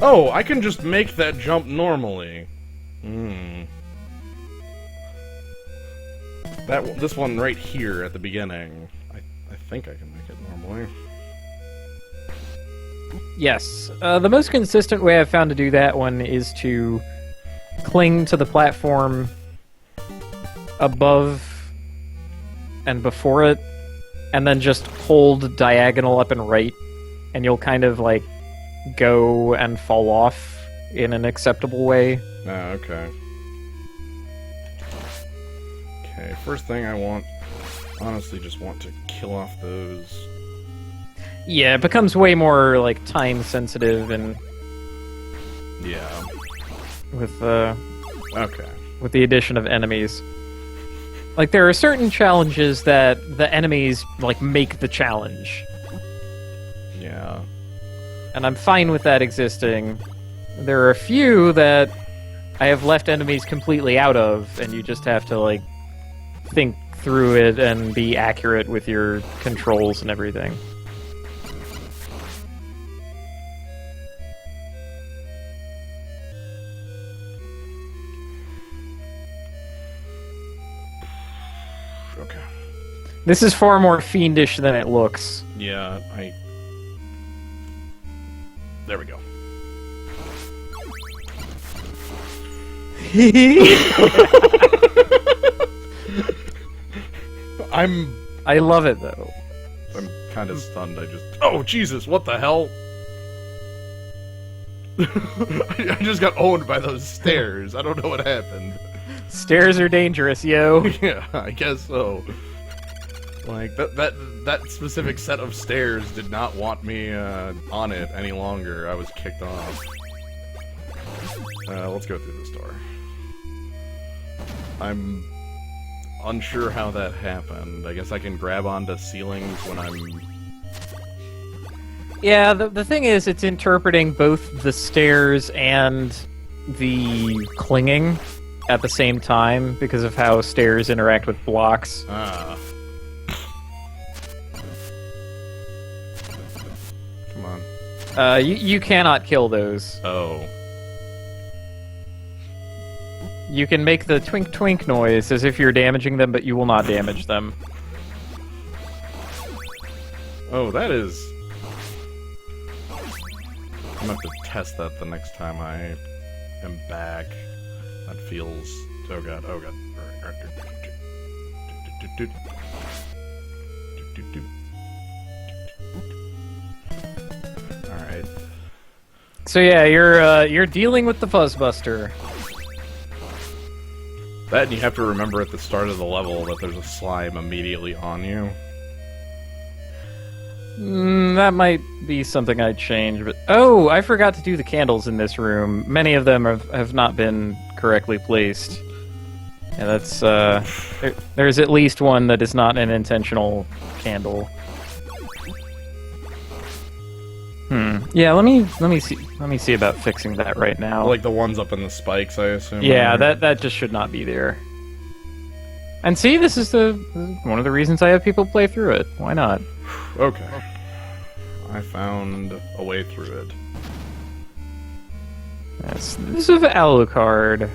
Oh, I can just make that jump normally. This one right here at the beginning. I think I can make it normally. Yes. The most consistent way I've found to do that one is to cling to the platform above and before it, and then just hold diagonal up and right, and you'll kind of, like, go and fall off in an acceptable way. Ah, okay. Okay, first thing I want, honestly, just want to kill off those. Yeah, it becomes way more, like, time sensitive and Yeah. with Okay. with the addition of enemies. Like, there are certain challenges that the enemies, like, make the challenge. Yeah. And I'm fine with that existing. There are a few that I have left enemies completely out of, and you just have to, like, think through it and be accurate with your controls and everything. Okay. This is far more fiendish than it looks. Yeah, There we go. I love it, though. I'm kind of stunned. Oh, Jesus, what the hell? I just got owned by those stairs. I don't know what happened. Stairs are dangerous, yo. Yeah, I guess so. Like, that specific set of stairs did not want me on it any longer. I was kicked off. Let's go through this door. I'm unsure how that happened. I guess I can grab onto ceilings when I'm... Yeah, the thing is, it's interpreting both the stairs and the clinging at the same time because of how stairs interact with blocks. Ah. Come on. You cannot kill those. Oh. You can make the twink twink noise as if you're damaging them, but you will not damage them. Oh, that is... I'm gonna have to test that the next time I am back. That feels... Oh god, oh god. Alright. So yeah, you're dealing with the Fuzzbuster. That, and you have to remember at the start of the level that there's a slime immediately on you. That might be something I'd change, but... Oh, I forgot to do the candles in this room. Many of them have not been correctly placed. Yeah, that's, there's at least one that is not an intentional candle. Yeah, let me see about fixing that right now. Like the ones up in the spikes, I assume. Yeah, that just should not be there. And see, this is one of the reasons I have people play through it. Why not? Okay. I found a way through it. Yes, this is Alucard.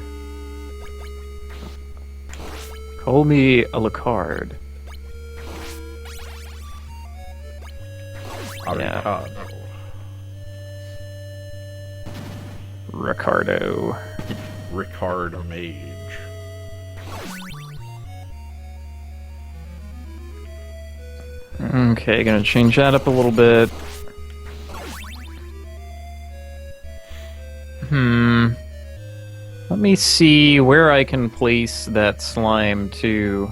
Call me Alucard. Yeah. Avocado. Ricardo. Ricard Mage. Okay, gonna change that up a little bit. Let me see where I can place that slime to.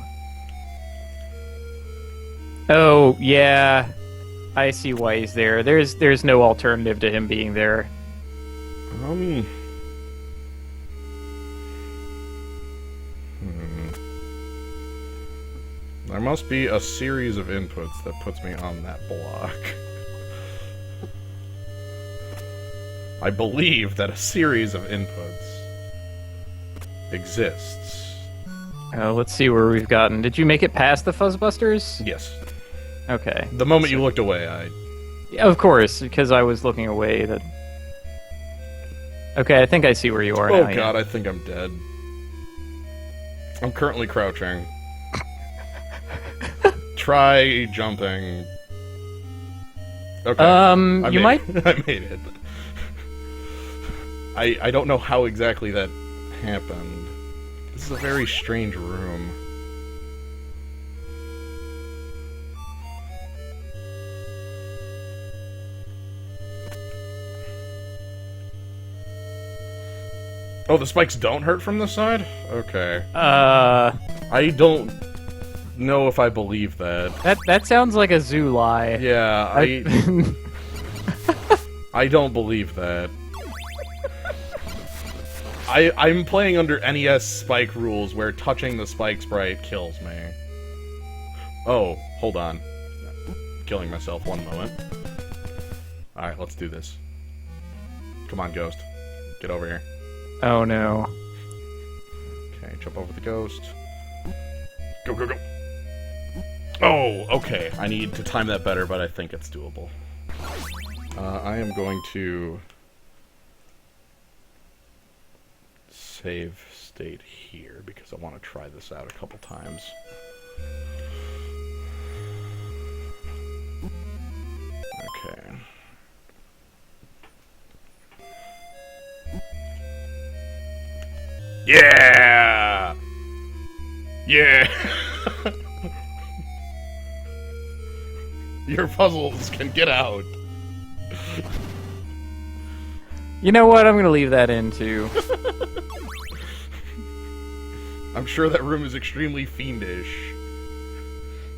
Oh, yeah. I see why he's there. There's no alternative to him being there. There must be a series of inputs that puts me on that block. I believe that a series of inputs exists. Let's see where we've gotten. Did you make it past the Fuzzbusters? Yes. Okay. The moment you looked away, I... Yeah, of course, because I was looking away. Okay, I think I see where you are now. Oh god, I think I'm dead. I'm currently crouching. Try jumping. Okay. You might... I made it. I don't know how exactly that happened. This is a very strange room. Oh, the spikes don't hurt from the side? Okay. I don't know if I believe that. That sounds like a zoo lie. Yeah, I don't believe that. I'm playing under NES spike rules where touching the spike sprite kills me. Oh, hold on. Killing myself, one moment. Alright, let's do this. Come on, ghost. Get over here. Oh no. Okay, jump over the ghost. Go, go, go. Oh, okay. I need to time that better, but I think it's doable. I am going to save state here because I want to try this out a couple times. Okay. Yeah! Yeah! Your puzzles can get out. You know what? I'm gonna leave that in too. I'm sure that room is extremely fiendish.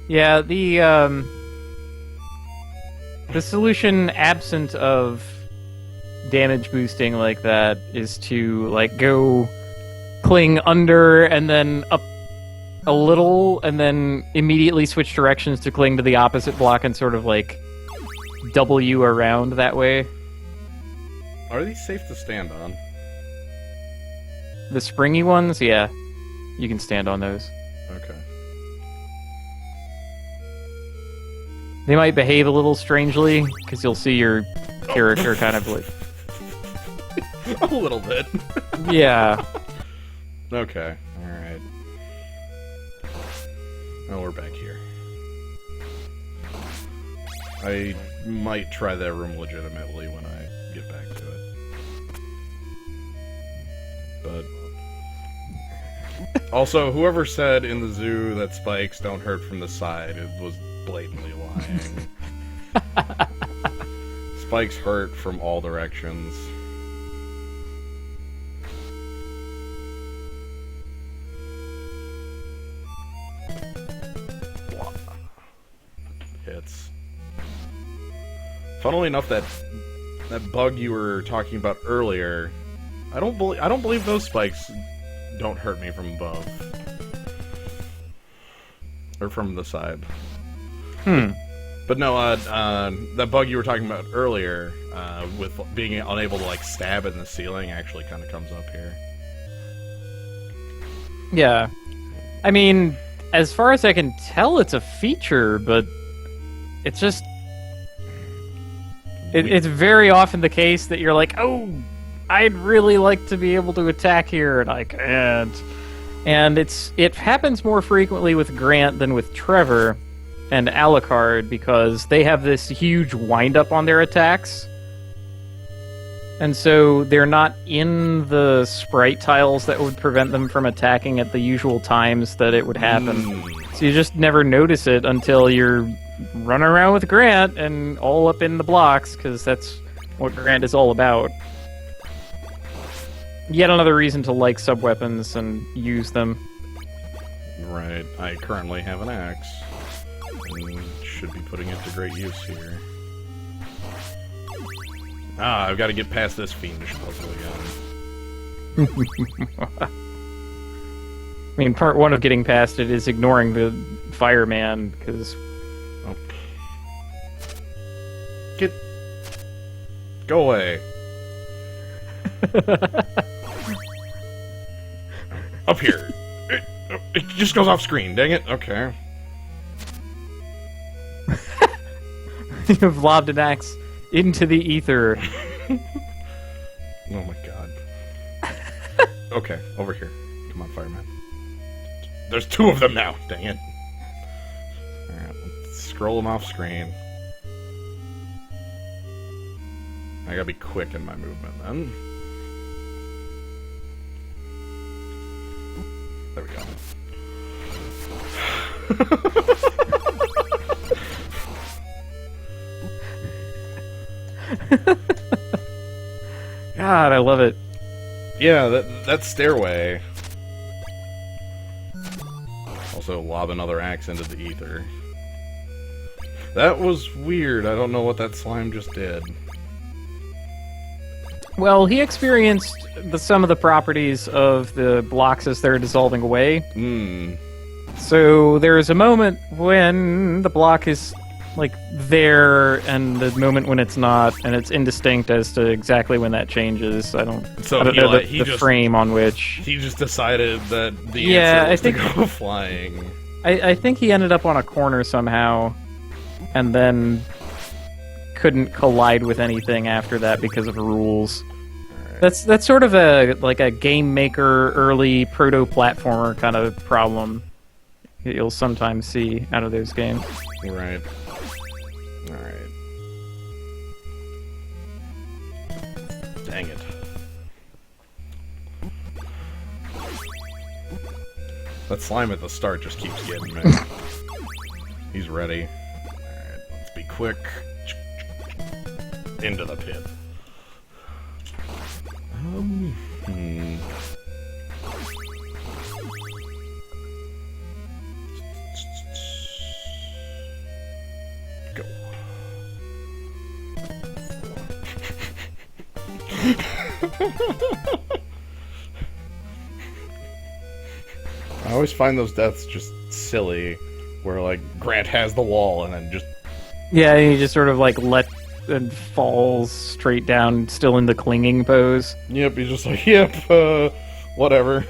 Yeah, the solution absent of damage boosting like that is to like go cling under and then up a little and then immediately switch directions to cling to the opposite block and sort of like W around that way. Are these safe to stand on? The springy ones, yeah. You can stand on those. Okay. They might behave a little strangely, because you'll see your character kind of like... A little bit. Yeah. Okay, alright. Oh, we're back here. I might try that room legitimately when I get back to it. But... Also, whoever said in the zoo that spikes don't hurt from the side, it was blatantly lying. Spikes hurt from all directions. Hits. Funnily enough, that bug you were talking about earlier, I don't believe those spikes don't hurt me from above. Or from the side. But no, that bug you were talking about earlier, with being unable to like stab in the ceiling, actually kind of comes up here. Yeah. I mean, as far as I can tell, it's a feature, but it's just... It's very often the case that you're like, oh, I'd really like to be able to attack here, and I can't. And it happens more frequently with Grant than with Trevor and Alucard, because they have this huge wind-up on their attacks. And so they're not in the sprite tiles that would prevent them from attacking at the usual times that it would happen. So you just never notice it until you're running around with Grant and all up in the blocks, because that's what Grant is all about. Yet another reason to like sub-weapons and use them. Right. I currently have an axe. And should be putting it to great use here. Ah, I've got to get past this fiendish puzzle again. I mean, part one of getting past it is ignoring the fireman, because... Oh. Go away. Up here. It just goes off screen, dang it. Okay. You've lobbed an axe into the ether. Oh my god. Okay, over here. Come on, fireman. There's two of them now, dang it. Alright, let's scroll them off screen. I gotta be quick in my movement then. There we go. God, I love it. Yeah, that stairway. Also lob another axe into the ether. That was weird. I don't know what that slime just did. Well, he experienced some of the properties of the blocks as they're dissolving away. So there's a moment when the block is like there, and the moment when it's not, and it's indistinct as to exactly when that changes. I don't know the frame on which. He just decided that the answer was to go flying. I think he ended up on a corner somehow, and then couldn't collide with anything after that because of rules. Right. That's sort of a game maker early proto platformer kind of problem that you'll sometimes see out of those games. Right. Alright. Dang it. That slime at the start just keeps getting me. He's ready. Alright, let's be quick. Into the pit. Go. I always find those deaths just silly, where like Grant has the wall and then just... Yeah, he just sort of like and falls straight down, still in the clinging pose. Yep, he's just like, yep, whatever.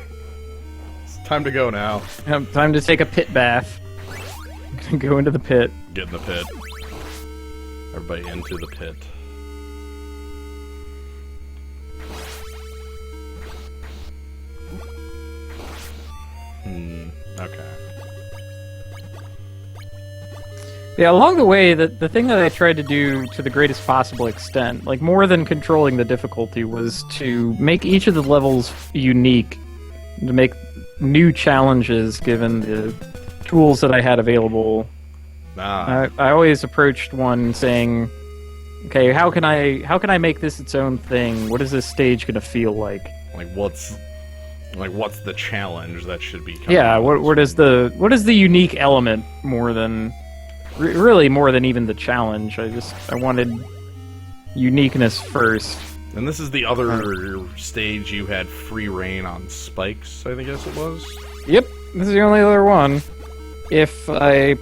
It's time to go now. Time to take a pit bath. Go into the pit. Get in the pit. Everybody into the pit. Okay. Yeah, along the way, the thing that I tried to do to the greatest possible extent, like more than controlling the difficulty, was to make each of the levels unique, to make new challenges given the tools that I had available. I always approached one saying, okay, how can I make this its own thing? What is this stage gonna feel like? What's the challenge that should be? Yeah, what is the unique element more than even the challenge? I wanted uniqueness first. And this is the other stage you had free reign on spikes, I guess it was? Yep, this is the only other one. If I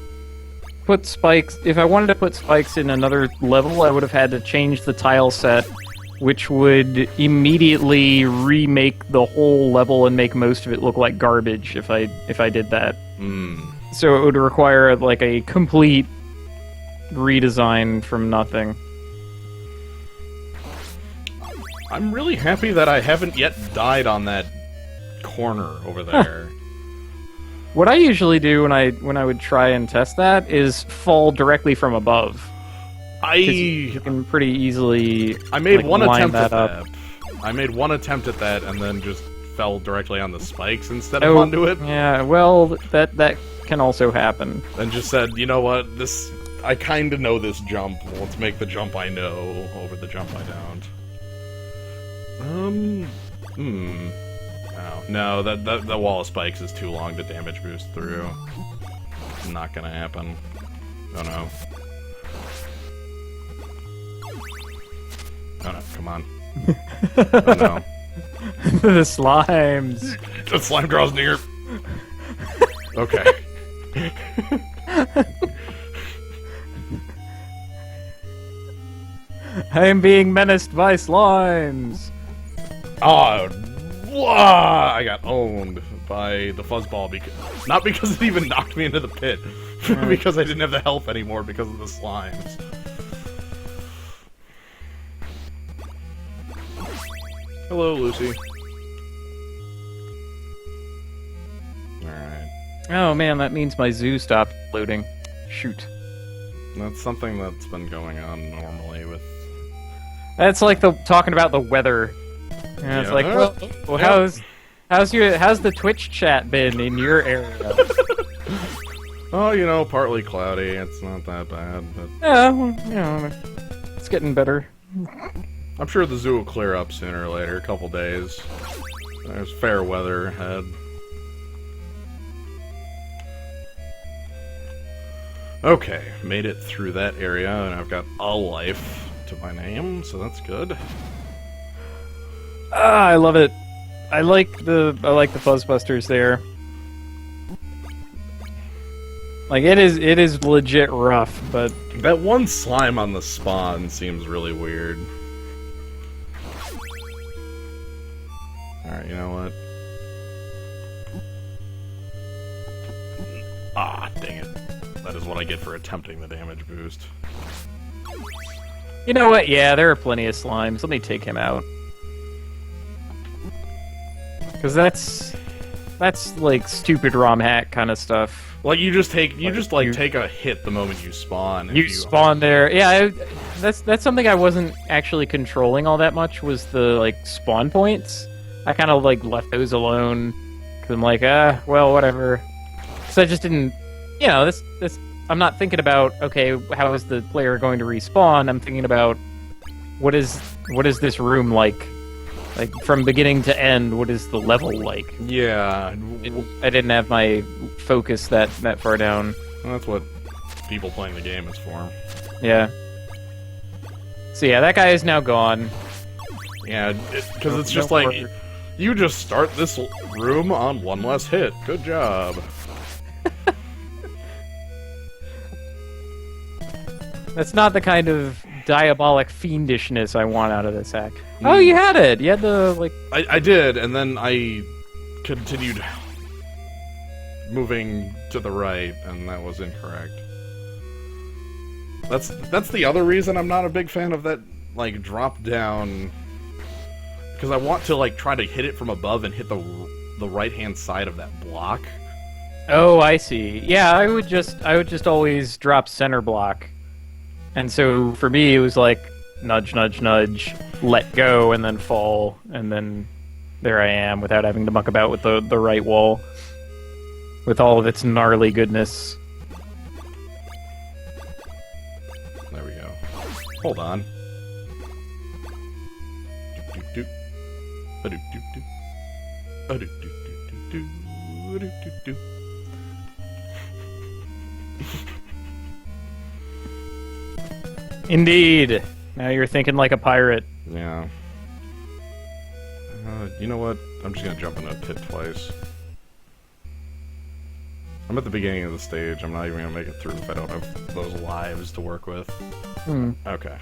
put spikes, if I wanted to put spikes in another level, I would have had to change the tile set, which would immediately remake the whole level and make most of it look like garbage if I did that. So it would require like a complete redesign from nothing. I'm really happy that I haven't yet died on that corner over there. What I usually do when I would try and test that is fall directly from above. You can pretty easily. I made like, one line attempt that at up. that. I made one attempt at that and then just fell directly on the spikes instead of onto it. Yeah, well, that can also happen. And just said, you know what, I kind of know this jump. Let's make the jump I know over the jump I don't. Oh, no, that wall of spikes is too long to damage boost through. Not gonna happen. Oh no. Oh no, come on. Oh no. The slimes. The slime draws near. Okay. I am being menaced by slimes. Oh, I got owned by the fuzzball not because it even knocked me into the pit, but because I didn't have the health anymore because of the slimes. Hello, Lucy. Alright. Oh man, that means my zoo stopped loading. Shoot. That's something that's been going on normally with... That's like talking about the weather. And it's like, well, how's the Twitch chat been in your area? Oh, you know, partly cloudy. It's not that bad, but... Yeah, well, you know, it's getting better. I'm sure the zoo will clear up sooner or later, a couple days. There's fair weather ahead. Okay, made it through that area, and I've got a life to my name, so that's good. Ah, I love it. I like the Fuzzbusters there. Like it is legit rough, but that one slime on the spawn seems really weird. Alright, you know what? Ah, dang it. That is what I get for attempting the damage boost. You know what? Yeah, there are plenty of slimes. Let me take him out. Because that's like stupid ROM hack kind of stuff. Like you just take a hit the moment you spawn. You spawn there. Yeah, that's something I wasn't actually controlling all that much was the like spawn points. I kind of like left those alone because I'm like, well, whatever. Because I just didn't, you know, this. I'm not thinking about okay, how is the player going to respawn? I'm thinking about what is this room like? Like, from beginning to end, what is the level like? Yeah. I didn't have my focus that far down. Well, that's what people playing the game is for. Yeah. So yeah, that guy is now gone. Yeah, because it's just like, you just start this room on one less hit. Good job. That's not the kind of diabolic fiendishness I want out of this hack. Oh, you had it! You had the, like... I did, and then I continued moving to the right, and that was incorrect. That's the other reason I'm not a big fan of that, like, drop down... Because I want to, like, try to hit it from above and hit the right-hand side of that block. Oh, I see. Yeah, I would just always drop center block. And so for me, it was like nudge, nudge, nudge, let go, and then fall, and then there I am without having to muck about with the right wall, with all of its gnarly goodness. There we go. Hold on. Doop doop doop. A doop doop doop. A doop doop doop doop. A doop doop doop. Indeed. Now you're thinking like a pirate. Yeah. You know what? I'm just gonna jump in that pit twice. I'm at the beginning of the stage. I'm not even gonna make it through if I don't have those lives to work with. Okay.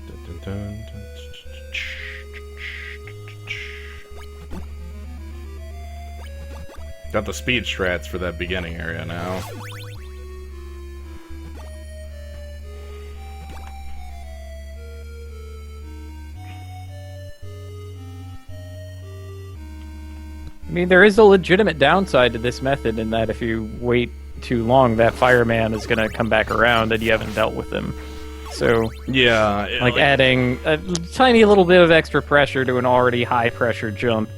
Dun, dun, dun, dun. Got the speed strats for that beginning area now. I mean, there is a legitimate downside to this method in that if you wait too long, that fireman is going to come back around and you haven't dealt with him. So, yeah, like adding a tiny little bit of extra pressure to an already high pressure jump.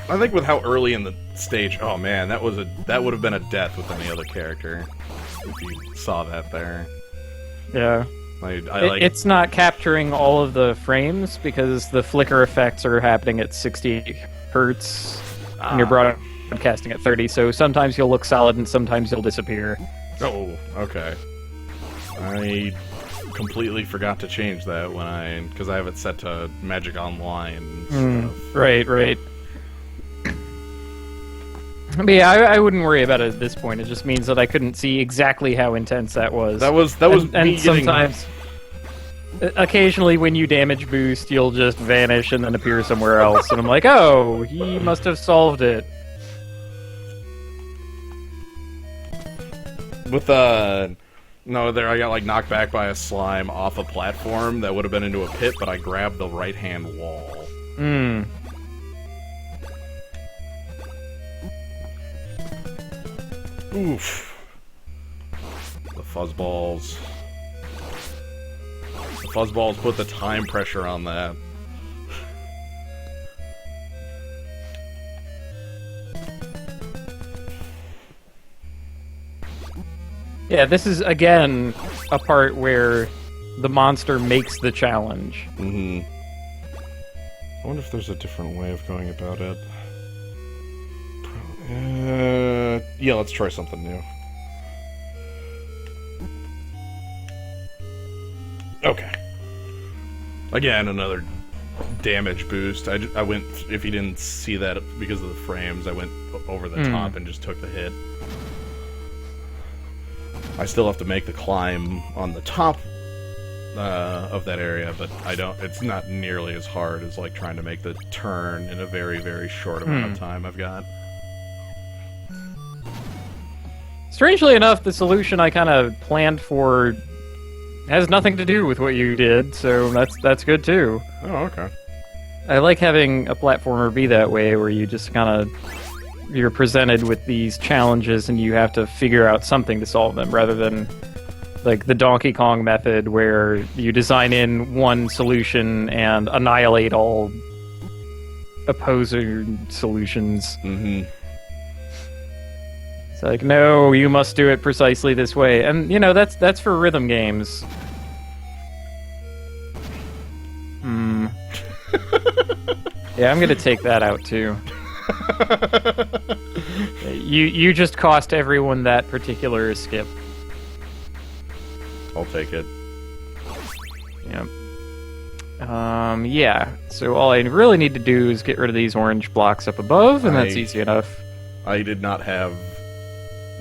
I think with how early in the stage, oh man, that would have been a death with any other character if you saw that there. Yeah. It's not capturing all of the frames because the flicker effects are happening at 60 hertz and you're broadcasting at 30, so sometimes you'll look solid and sometimes you'll disappear. Oh, okay. I completely forgot to change that because I have it set to Magic Online and stuff. Right. But yeah, I wouldn't worry about it at this point. It just means that I couldn't see exactly how intense that was. That was and sometimes, occasionally when you damage boost, you'll just vanish and then appear somewhere else, and I'm like, oh, he must have solved it. With no, there I got like knocked back by a slime off a platform that would have been into a pit, but I grabbed the right-hand wall. Oof. The fuzzballs. The fuzzballs put the time pressure on that. Yeah, this is, again, a part where the monster makes the challenge. I wonder if there's a different way of going about it. Yeah, let's try something new. Okay. Again, another damage boost. I went, if you didn't see that because of the frames, I went over the top and just took the hit. I still have to make the climb on the top of that area, but it's not nearly as hard as like trying to make the turn in a very, very short amount of time I've got. Strangely enough, the solution I kind of planned for has nothing to do with what you did, so that's good too. Oh, okay. I like having a platformer be that way, where you just kind of you're presented with these challenges and you have to figure out something to solve them, rather than like the Donkey Kong method where you design in one solution and annihilate all opposing solutions. It's like, no, you must do it precisely this way. And, you know, that's for rhythm games. Yeah, I'm gonna take that out, too. You just cost everyone that particular skip. I'll take it. Yep. Yeah. So all I really need to do is get rid of these orange blocks up above, and that's easy enough. I did not have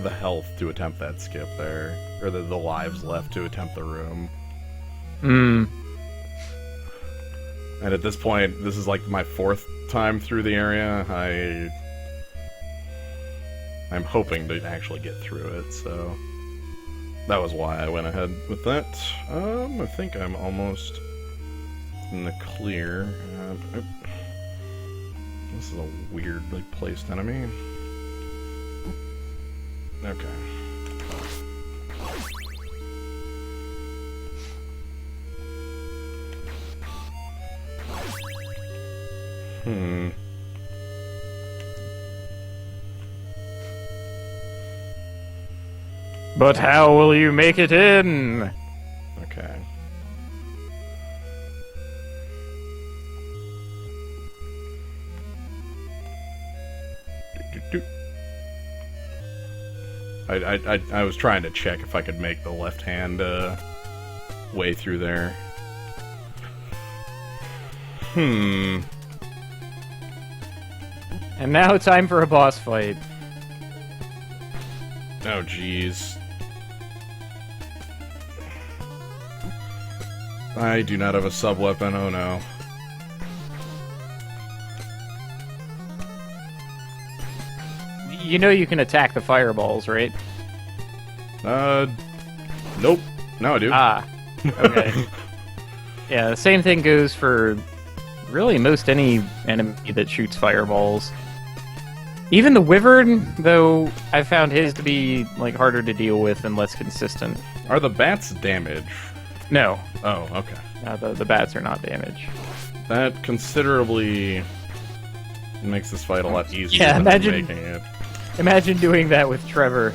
the health to attempt that skip there, or the lives left to attempt the room. And at this point, this is like my 4th time through the area. I'm hoping to actually get through it, so that was why I went ahead with that. I think I'm almost in the clear. This is a weirdly placed enemy. Okay. But how will you make it in? Okay. I was trying to check if I could make the left hand way through there. And now time for a boss fight. Oh, jeez. I do not have a sub-weapon, oh no. You know you can attack the fireballs, right? Nope. No, I do. Ah, okay. Yeah, the same thing goes for really most any enemy that shoots fireballs. Even the wyvern, though, I've found his to be like harder to deal with and less consistent. Are the bats damage? No, Oh, okay. the bats are not damage. That considerably makes this fight a lot easier Yeah, than imagine- making it. Imagine doing that with Trevor.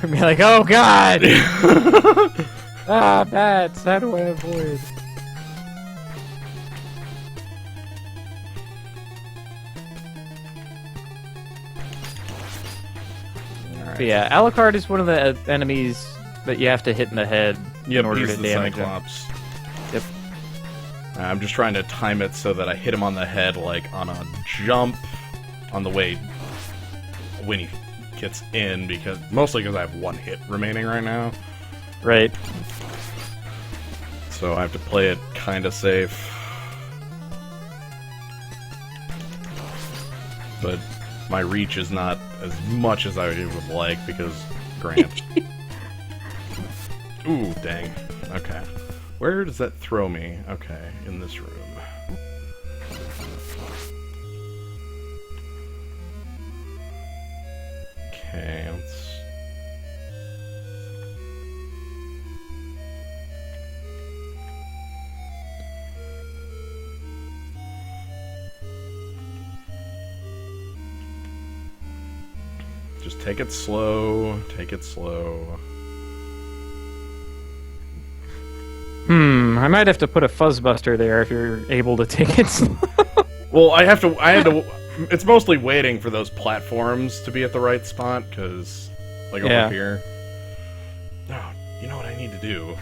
And be like, oh god! Ah, bats, how do I avoid? Alright. But yeah, Alucard is one of the enemies that you have to hit in the head in order he's to the damage him. Cyclops. Yep. I'm just trying to time it so that I hit him on the head, like, on a jump on the way when he gets in, mostly because I have one hit remaining right now. Right. So I have to play it kind of safe. But my reach is not as much as I would like, because Grant. Ooh, dang. Okay. Where does that throw me? Okay, in this room. Okay, let's... Just take it slow, take it slow. I might have to put a fuzzbuster there if you're able to take it slow. Well, I had to, it's mostly waiting for those platforms to be at the right spot, because, like, Yeah. over here. No, you know what I need to do.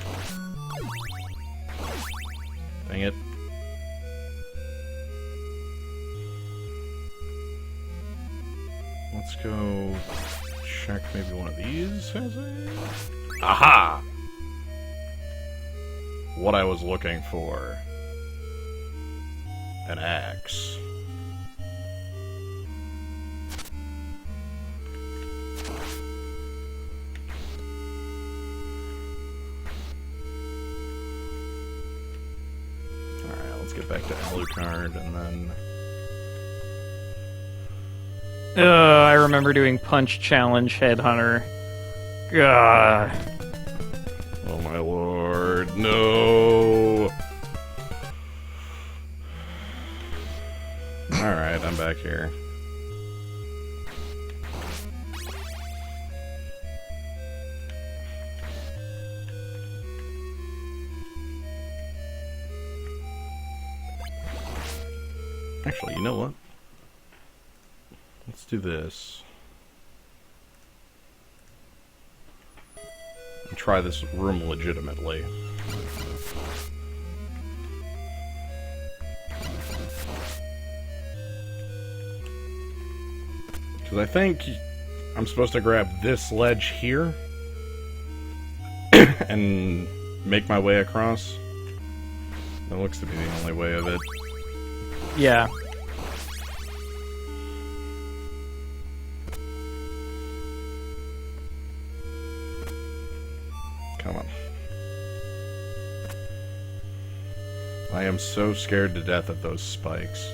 Dang it. Let's go check maybe one of these has a... Aha! What I was looking for. An axe. Alright, let's get back to Alucard and then... I remember doing Punch Challenge Headhunter. Gah. Oh my lord, no! Alright, I'm back here. Actually, you know what? Let's do this. And try this room legitimately. Because I think I'm supposed to grab this ledge here and make my way across. That looks to be the only way of it. Yeah. Come on. I am so scared to death of those spikes.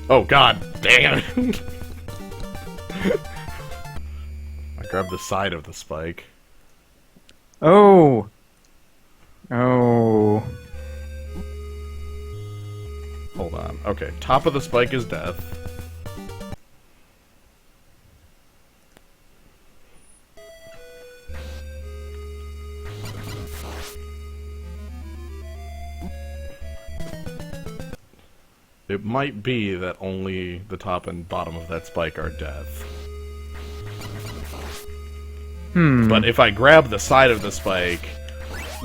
Oh god, damn it! I grabbed the side of the spike. Oh. Oh. Hold on. Okay, top of the spike is death. It might be that only the top and bottom of that spike are death. But if I grab the side of the spike,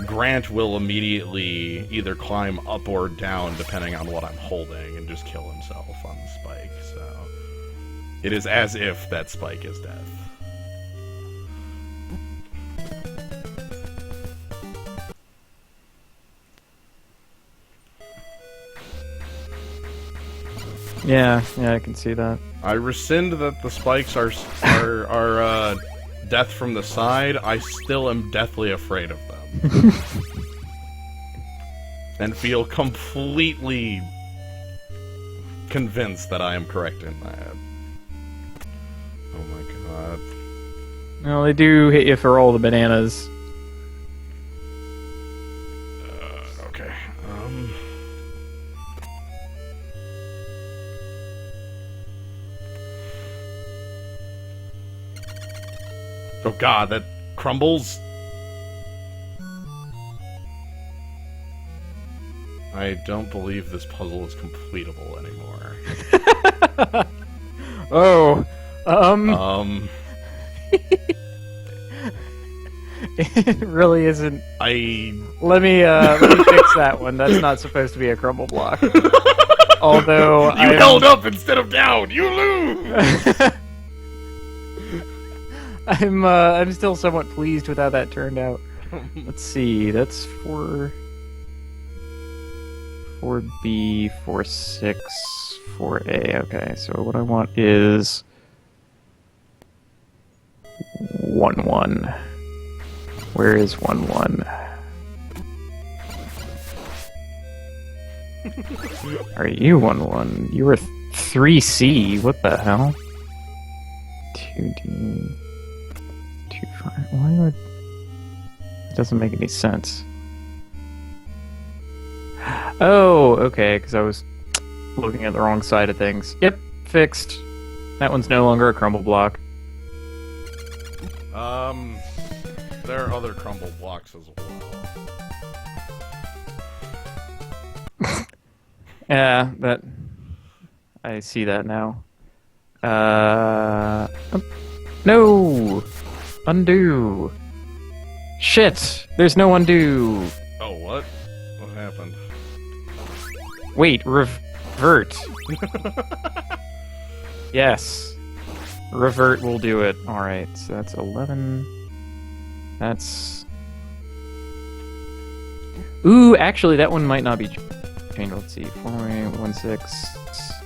Grant will immediately either climb up or down depending on what I'm holding and just kill himself on the spike, so... It is as if that spike is death. Yeah, I can see that. I rescind that the spikes are death from the side. I still am deathly afraid of them. And feel completely convinced that I am correct in that. Oh my god. Well, they do hit you for all the bananas. Okay. Oh god, that crumbles? I don't believe this puzzle is completable anymore. Oh, it really isn't. Let me fix that one. That's not supposed to be a crumble block. Although you held up instead of down. You lose. I'm still somewhat pleased with how that turned out. Let's see. That's 4B, 4-6, 4A. Okay, so what I want is 1-1. Where is 1-1? Are you 1-1? You were 3C. What the hell? 2D. 2-5. Why would... It doesn't make any sense. Oh, okay, because I was looking at the wrong side of things. Yep, fixed. That one's no longer a crumble block. There are other crumble blocks as well. Yeah, that... I see that now. No! Undo! Shit! There's no undo! Oh, what? What happened? Wait, revert. Yes. Revert will do it. Alright, so that's 11. That's... Ooh, actually, that one might not be changed. Let's see. 4-1-6.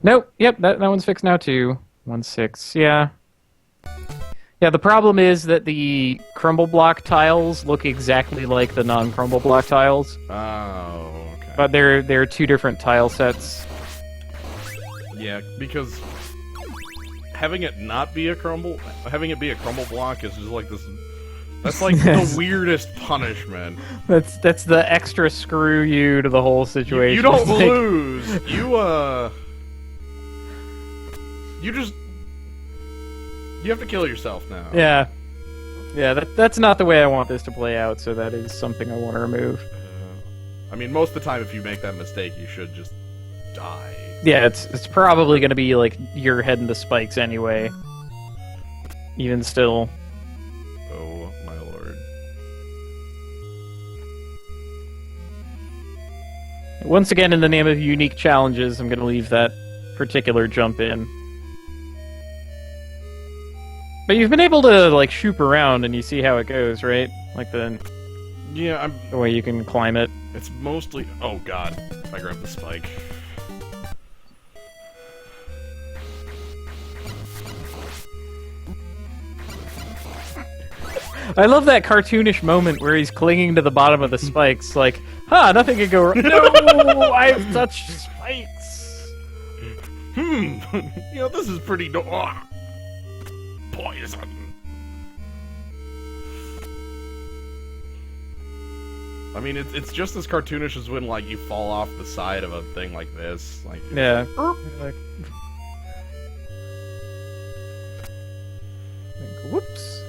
Nope, yep, that one's fixed now too. 1-6, yeah. Yeah, the problem is that the crumble block tiles look exactly like the non-crumble block tiles. Oh, okay. But they're two different tile sets. Yeah, because having it be a crumble block is just like this. That's like the weirdest punishment. That's the extra screw you to the whole situation. You don't lose. You have to kill yourself now. Yeah. Yeah, that's not the way I want this to play out, so that is something I want to remove. I mean, most of the time if you make that mistake, you should just die. Yeah, it's probably going to be like you're heading to spikes anyway. Even still. Oh, my lord. Once again, in the name of unique challenges, I'm going to leave that particular jump in. But you've been able to, like, shoop around and you see how it goes, right? Like the way you can climb it. It's mostly... Oh, God. I grabbed the spike. I love that cartoonish moment where he's clinging to the bottom of the spikes, like, nothing can go wrong. No, I've touched spikes. This is pretty poison. I mean, it's just as cartoonish as when, like, you fall off the side of a thing like this. Like, yeah. Like, whoops.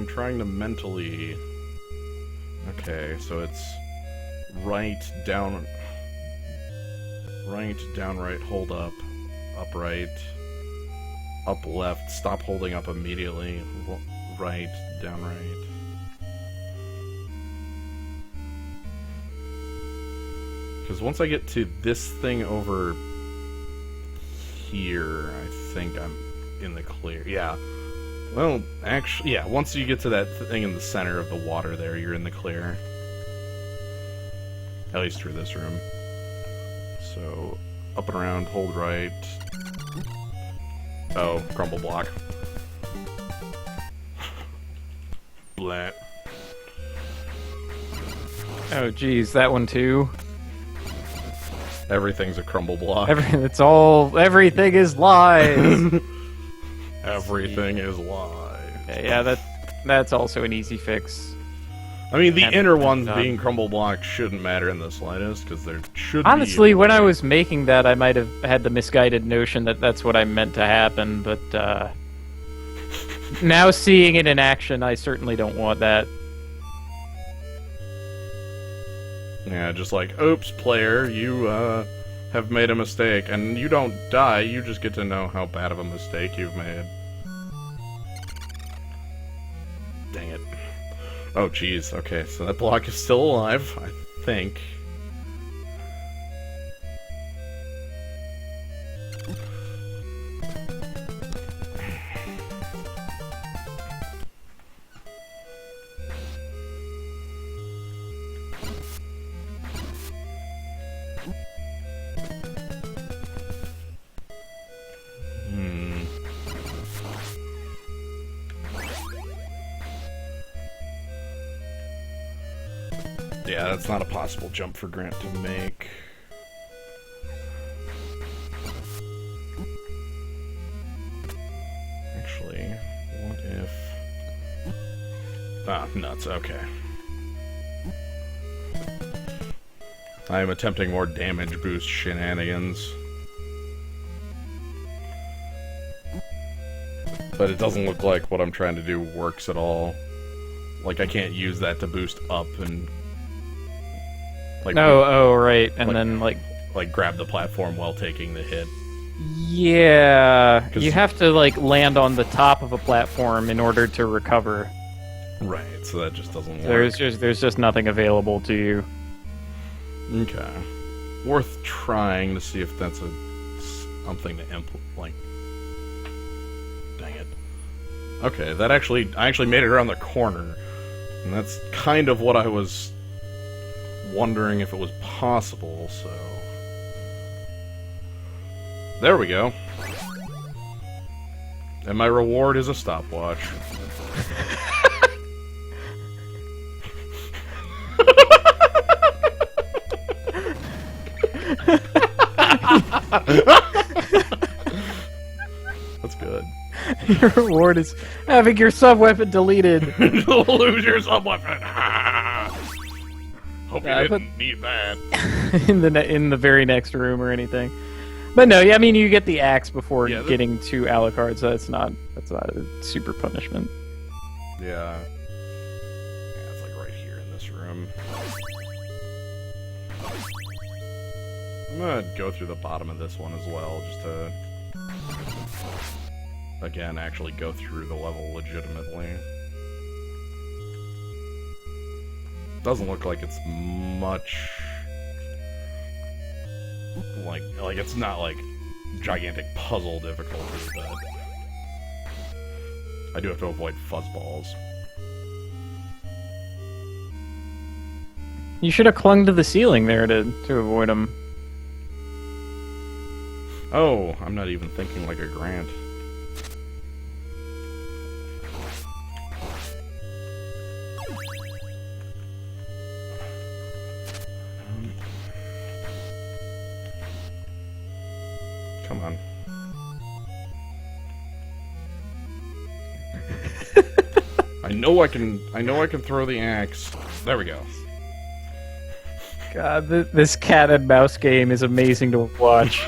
I'm trying to mentally... Okay, so it's right, down, right, hold up, right, up left, stop holding up immediately, right, down right. Because once I get to this thing over here, I think I'm in the clear. Yeah. Well, actually, yeah, once you get to that thing in the center of the water there, you're in the clear. At least for this room. So, up and around, hold right. Oh, crumble block. Blah. Oh, geez, that one too. Everything's a crumble block. Everything is lies. Everything is lies. Okay, yeah, that's also an easy fix. I mean, the inner ones being crumble blocks shouldn't matter in the slightest, because there should Honestly, be... when I was making that, I might have had the misguided notion that that's what I meant to happen, but now seeing it in action, I certainly don't want that. Yeah, just like, oops, player, you have made a mistake, and you don't die, you just get to know how bad of a mistake you've made. Dang it. Oh, jeez, okay, so that block is still alive, I think. Yeah, that's not a possible jump for Grant to make. Actually, what if... Ah, nuts, okay. I am attempting more damage boost shenanigans. But it doesn't look like what I'm trying to do works at all. Like, I can't use that to boost up and... Like, Oh, right, and like, then, like, grab the platform while taking the hit. yeah, you have to, like, land on the top of a platform in order to recover. Right, so that just doesn't work. There's just nothing available to you. Okay. Worth trying to see if that's something to like... Dang it. Okay, I actually made it around the corner. And that's kind of what I was wondering if it was possible, so... There we go. And my reward is a stopwatch. That's good. Your reward is having your sub-weapon deleted. Lose your sub-weapon! Hope you didn't need that. in the very next room or anything. But no, yeah, I mean you get the axe before getting to Alucard, so that's not a super punishment. Yeah. Yeah, it's like right here in this room. I'm gonna go through the bottom of this one as well, just to again actually go through the level legitimately. Doesn't look like it's much like it's not like gigantic puzzle difficulty, but I do have to avoid fuzzballs. You should have clung to the ceiling there to avoid them. Oh, I'm not even thinking like a Grant. Come on. I know I can throw the axe. There we go. God, this cat and mouse game is amazing to watch.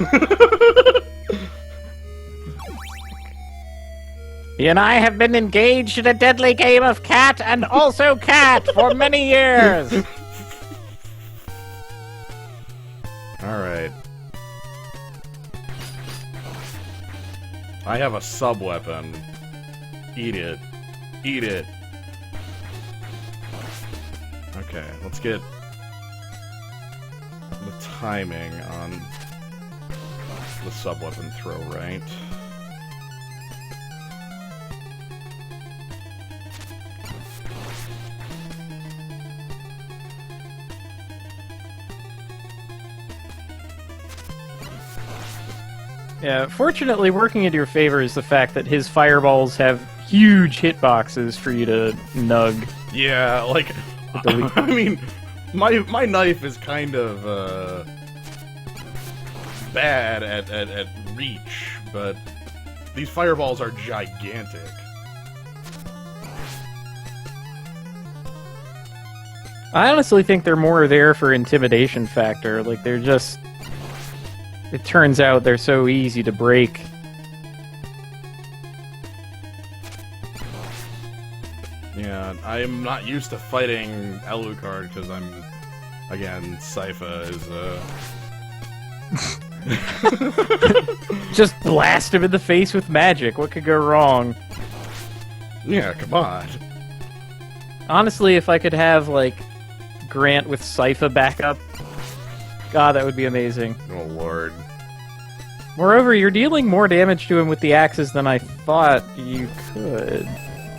He and I have been engaged in a deadly game of cat and also cat for many years. Alright. I have a sub-weapon. Eat it. Eat it. Okay, let's get the timing on the sub-weapon throw right. Yeah, fortunately, working in your favor is the fact that his fireballs have huge hitboxes for you to nug. Yeah, like, I mean, my knife is kind of, bad at reach, but these fireballs are gigantic. I honestly think they're more there for intimidation factor. Like, they're just... It turns out they're so easy to break. Yeah, I'm not used to fighting Alucard because I'm, again, Sypha is, Just blast him in the face with magic. What could go wrong? Yeah, come on. Honestly, if I could have, like, Grant with Sypha backup, God, that would be amazing. Oh, Lord. Moreover, you're dealing more damage to him with the axes than I thought you could.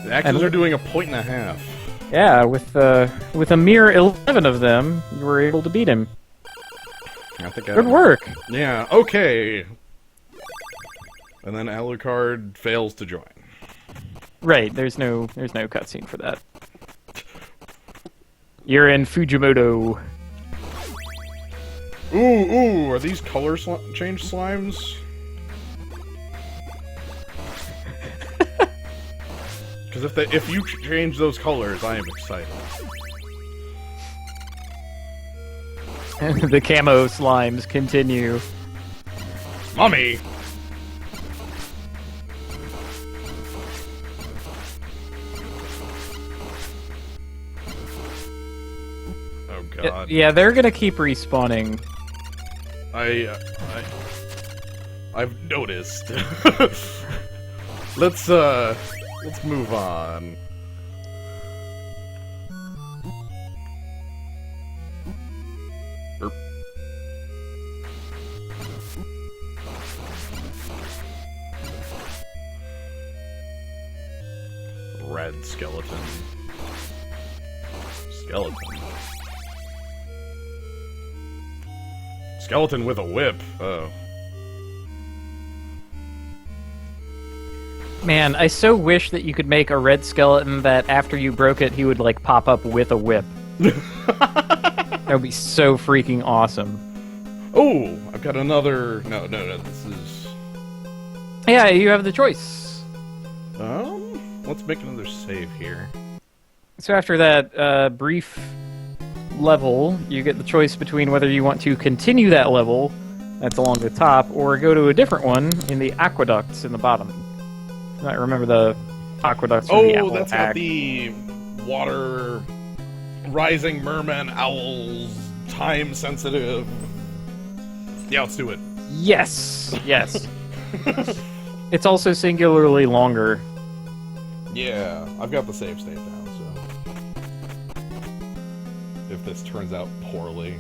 The axes are doing 1.5 points. Yeah, with a mere 11 of them, you were able to beat him. I think Good work! Yeah, okay. And then Alucard fails to join. Right, there's no cutscene for that. You're in Fujimoto. Ooh, are these color change slimes? Because if you change those colors, I am excited. And the camo slimes continue. Mommy! Oh god. Yeah, they're gonna keep respawning. I've noticed. Let's move on. Erp. Red skeleton. Skeleton with a whip. Oh. Man, I so wish that you could make a red skeleton that after you broke it, he would, like, pop up with a whip. That would be so freaking awesome. Oh, I've got another... No, this is... Yeah, you have the choice. Let's make another save here. So after that brief level, you get the choice between whether you want to continue that level, that's along the top, or go to a different one in the aqueducts in the bottom. I remember the aqueducts from the Apple that's Pack. got the water, rising merman owls, time sensitive. Yeah, let's do it. Yes! Yes. It's also singularly longer. Yeah, I've got the save state now, so... If this turns out poorly...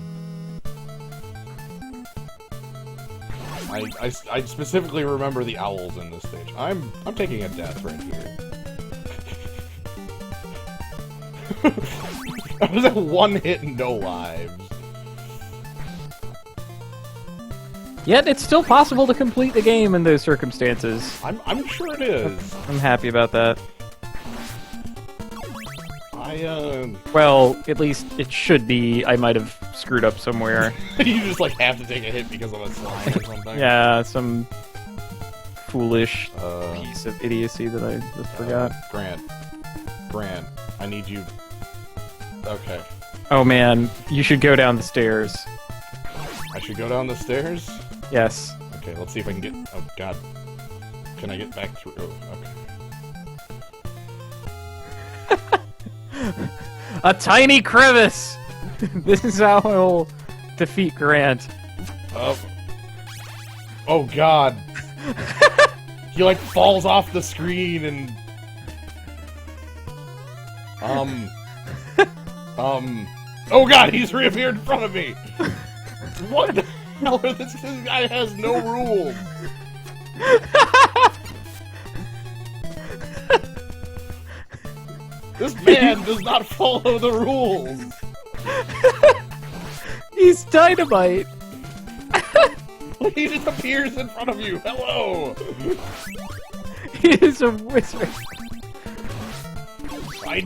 I specifically remember the owls in this stage. I'm taking a death right here. I was at 1 hit and no lives. Yet it's still possible to complete the game in those circumstances. I'm sure it is. I'm happy about that. Well, Well, at least it should be. I might have screwed up somewhere. you just like have to take a hit because of a slime or something. Yeah, some foolish piece of idiocy that I just forgot. Grant, I need you. Okay. Oh man, you should go down the stairs. I should go down the stairs? Yes. Okay, let's see if I can get... Oh, God. Can I get back through? Oh, okay. A tiny crevice! This is how I'll defeat Grant. Oh god. He like falls off the screen and... Oh god, he's reappeared in front of me! What the hell are this guy has no rules! This man does not follow the rules! He's dynamite! He just appears in front of you! Hello! He is a wizard! I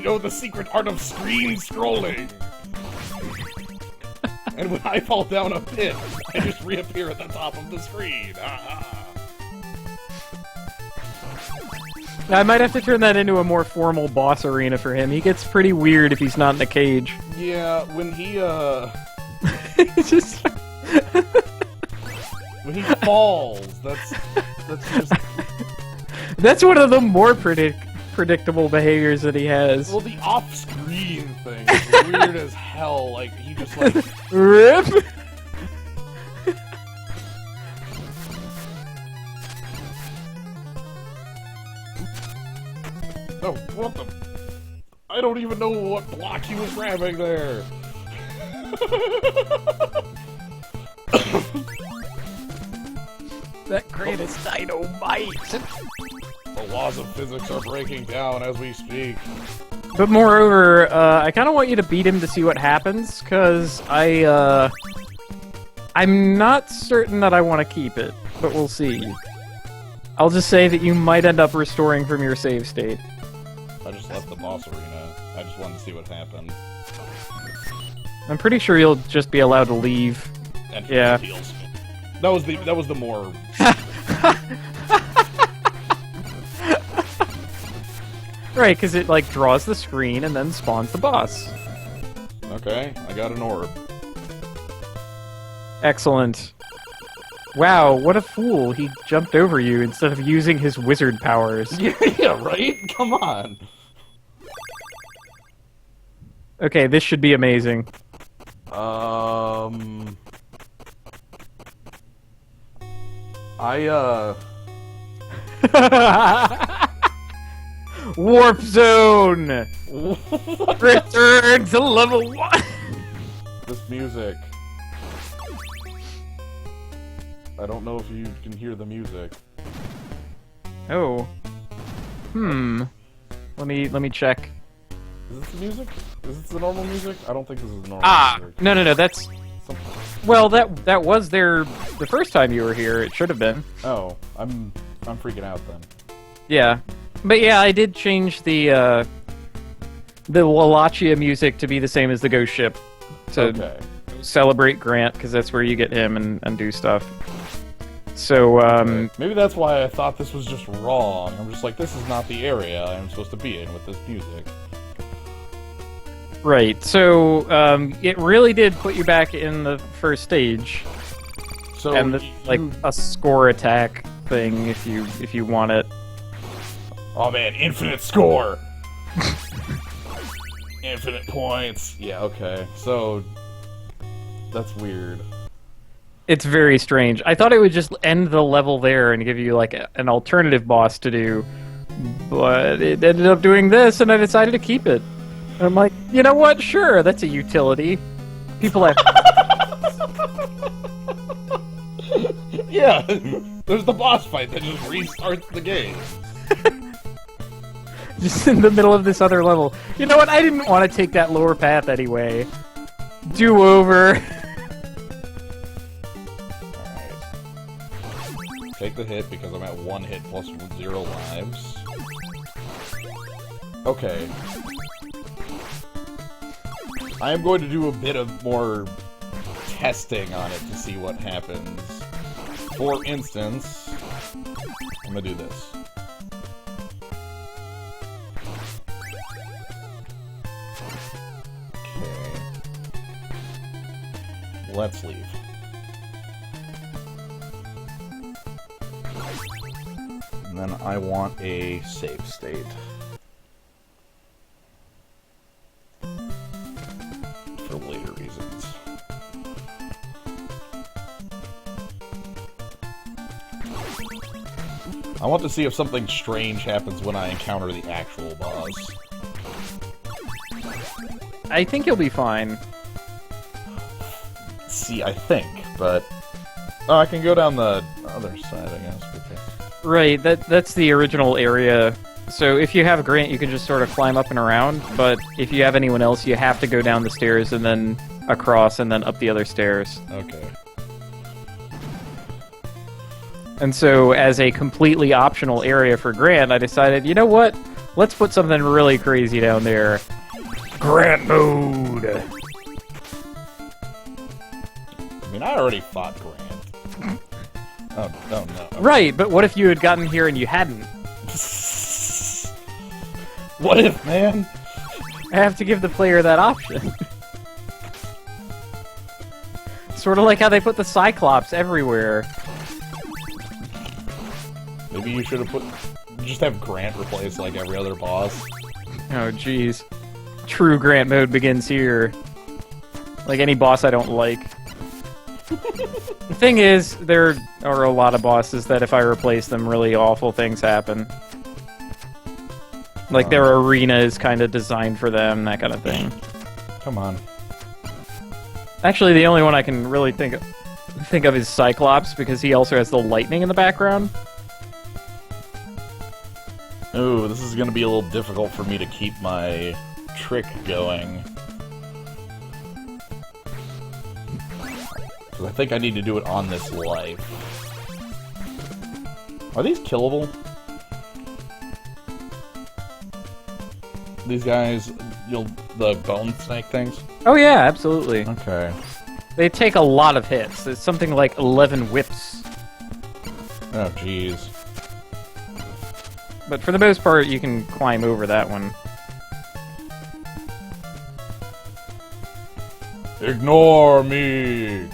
know the secret art of screen scrolling! And when I fall down a pit, I just reappear at the top of the screen! I might have to turn that into a more formal boss arena for him. He gets pretty weird if he's not in a cage. Yeah, when he, It's just... when he falls, that's just... That's one of the more predictable behaviors that he has. Well, the off-screen thing is weird as hell. Like, he just, like... RIP! Oh, what the... I don't even know what block he was grabbing there. That crate is dynamite! The laws of physics are breaking down as we speak. But moreover, I kind of want you to beat him to see what happens, because I'm not certain that I want to keep it, but we'll see. I'll just say that you might end up restoring from your save state. I just left the boss arena. I just wanted to see what happened. I'm pretty sure you'll just be allowed to leave. And Yeah. heals. That was the more... Right, because it, like, draws the screen and then spawns the boss. Okay, I got an orb. Excellent. Wow, what a fool. He jumped over you instead of using his wizard powers. Yeah, right? Come on. Okay, this should be amazing. Warp zone! Return to level 1! This music. I don't know if you can hear the music. Oh. Let me check. Is this the music? Is this the normal music? I don't think this is the normal music. No, that's... Well, that was there the first time you were here. It should have been. Oh, I'm freaking out then. Yeah. But yeah, I did change the Wallachia music to be the same as the ghost ship. To Okay. celebrate Grant, because that's where you get him and do stuff. So, Okay. Maybe that's why I thought this was just wrong. I'm just like, this is not the area I'm supposed to be in with this music. Right, so, it really did put you back in the first stage. So, And the, like, a score attack thing, if you want it. oh man, infinite score! Infinite points! Yeah, okay. So, that's weird. It's very strange. I thought it would just end the level there and give you, like, an alternative boss to do. But it ended up doing this, and I decided to keep it. And I'm like, you know what? Sure, that's a utility. People have... Yeah, there's the boss fight that just restarts the game. just in the middle of this other level. You know what? I didn't want to take that lower path anyway. Do-over. Alright. Take the hit because I'm at 1 hit plus 0 lives. Okay. I am going to do a bit of more testing on it to see what happens. For instance, I'm gonna do this. Okay. Let's leave. And then I want a save state. I want to see if something strange happens when I encounter the actual boss. I think you'll be fine. See, I think, but... Oh, I can go down the other side, I guess. Okay. Right, that's the original area. So if you have Grant, you can just sort of climb up and around, but if you have anyone else, you have to go down the stairs and then across and then up the other stairs. Okay. And so as a completely optional area for Grant, I decided, you know what? Let's put something really crazy down there. Grant mode! I mean, I already fought Grant. Oh no. Okay. Right, but what if you had gotten here and you hadn't? What if, man? I have to give the player that option. Sort of like how they put the Cyclops everywhere. Maybe you should have just have Grant replace, like, every other boss. Oh, jeez. True Grant mode begins here. Like any boss I don't like. The thing is, there are a lot of bosses that if I replace them, really awful things happen. Like their arena is kind of designed for them, that kind of thing. Come on. Actually, the only one I can really think of is Cyclops, because he also has the lightning in the background. Ooh, this is gonna be a little difficult for me to keep my trick going. Because I think I need to do it on this life. Are these killable? These guys, the bone snake things? Oh yeah, absolutely. Okay. They take a lot of hits. It's something like 11 whips. Oh, jeez. But for the most part, you can climb over that one. Ignore me!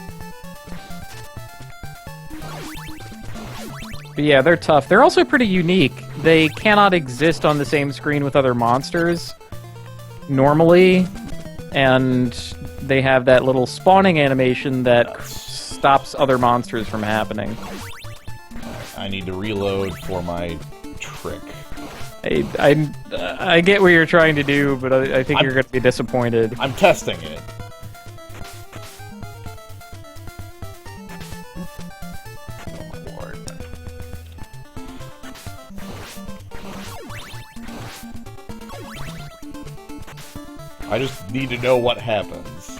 But yeah, they're tough. They're also pretty unique. They cannot exist on the same screen with other monsters normally, and they have that little spawning animation that stops other monsters from happening. I need to reload for my trick. I get what you're trying to do, but I think you're going to be disappointed. I'm testing it. I just need to know what happens.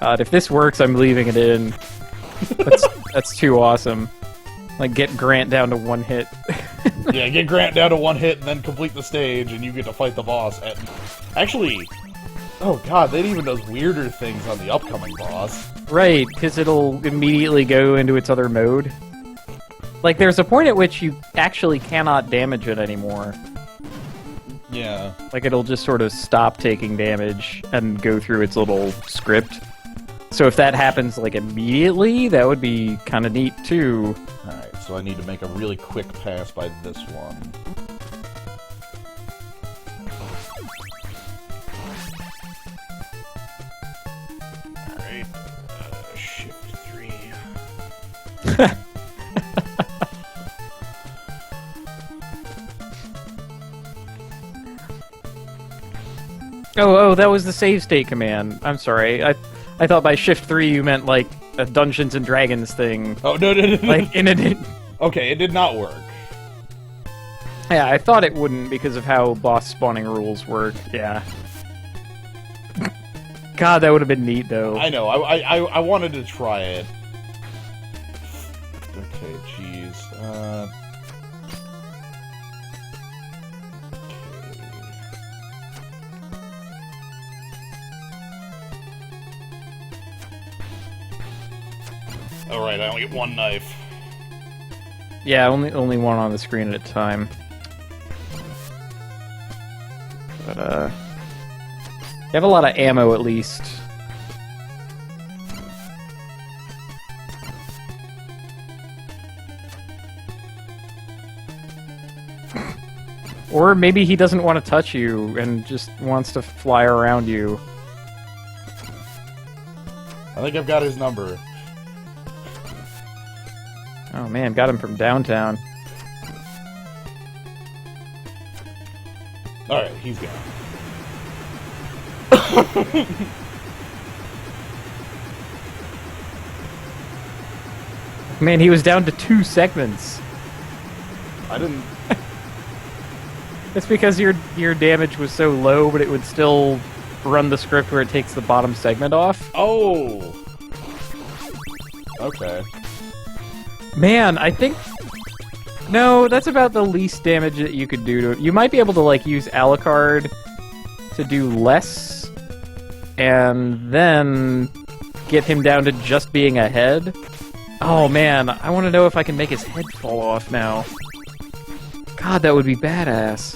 God, if this works, I'm leaving it in. That's too awesome. Like, get Grant down to one hit. Yeah, get Grant down to one hit and then complete the stage, and you get to fight the boss. And actually, oh god, they even does weirder things on the upcoming boss. Right, because it'll immediately go into its other mode. Like, there's a point at which you actually cannot damage it anymore. Yeah. Like, it'll just sort of stop taking damage and go through its little script. So if that happens, like, immediately, that would be kind of neat, too. Alright, so I need to make a really quick pass by this one. Alright, shift 3. Oh, that was the save state command. I'm sorry. I thought by shift 3 you meant, like, a Dungeons and Dragons thing. Oh, no. Like, in it. Okay, it did not work. Yeah, I thought it wouldn't because of how boss spawning rules work. Yeah. God, that would have been neat, though. I know. I wanted to try it. Okay, jeez. Alright, I only get one knife. Yeah, only one on the screen at a time. But, you have a lot of ammo, at least. Or maybe he doesn't want to touch you and just wants to fly around you. I think I've got his number. Oh man, got him from downtown. Alright, he's gone. Man, he was down to 2 segments. I didn't... It's because your damage was so low, but it would still run the script where it takes the bottom segment off. Oh! Okay. Man, I think... No, that's about the least damage that you could do to it. You might be able to, like, use Alucard to do less, and then get him down to just being a head. Oh man, I want to know if I can make his head fall off now. God, that would be badass.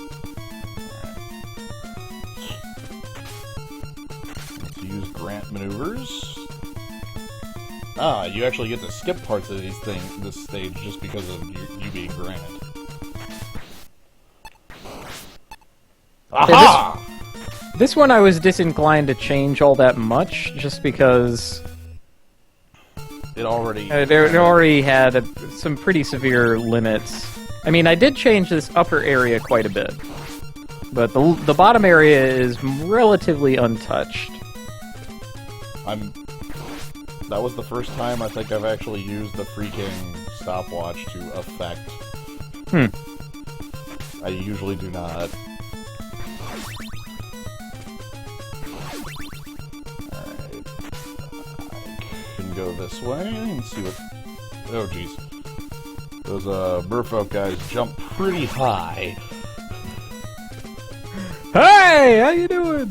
Let's use Grant maneuvers. Ah, you actually get to skip parts of this stage just because of you being Grant. Aha! This one I was disinclined to change all that much, just because It already... it already had some pretty severe limits. I mean, I did change this upper area quite a bit, but the bottom area is relatively untouched. That was the first time I think I've actually used the freaking stopwatch to affect. I usually do not. Alright. I can go this way and see what... Oh, jeez. Those, merfolk guys jump pretty high. Hey, how you doing?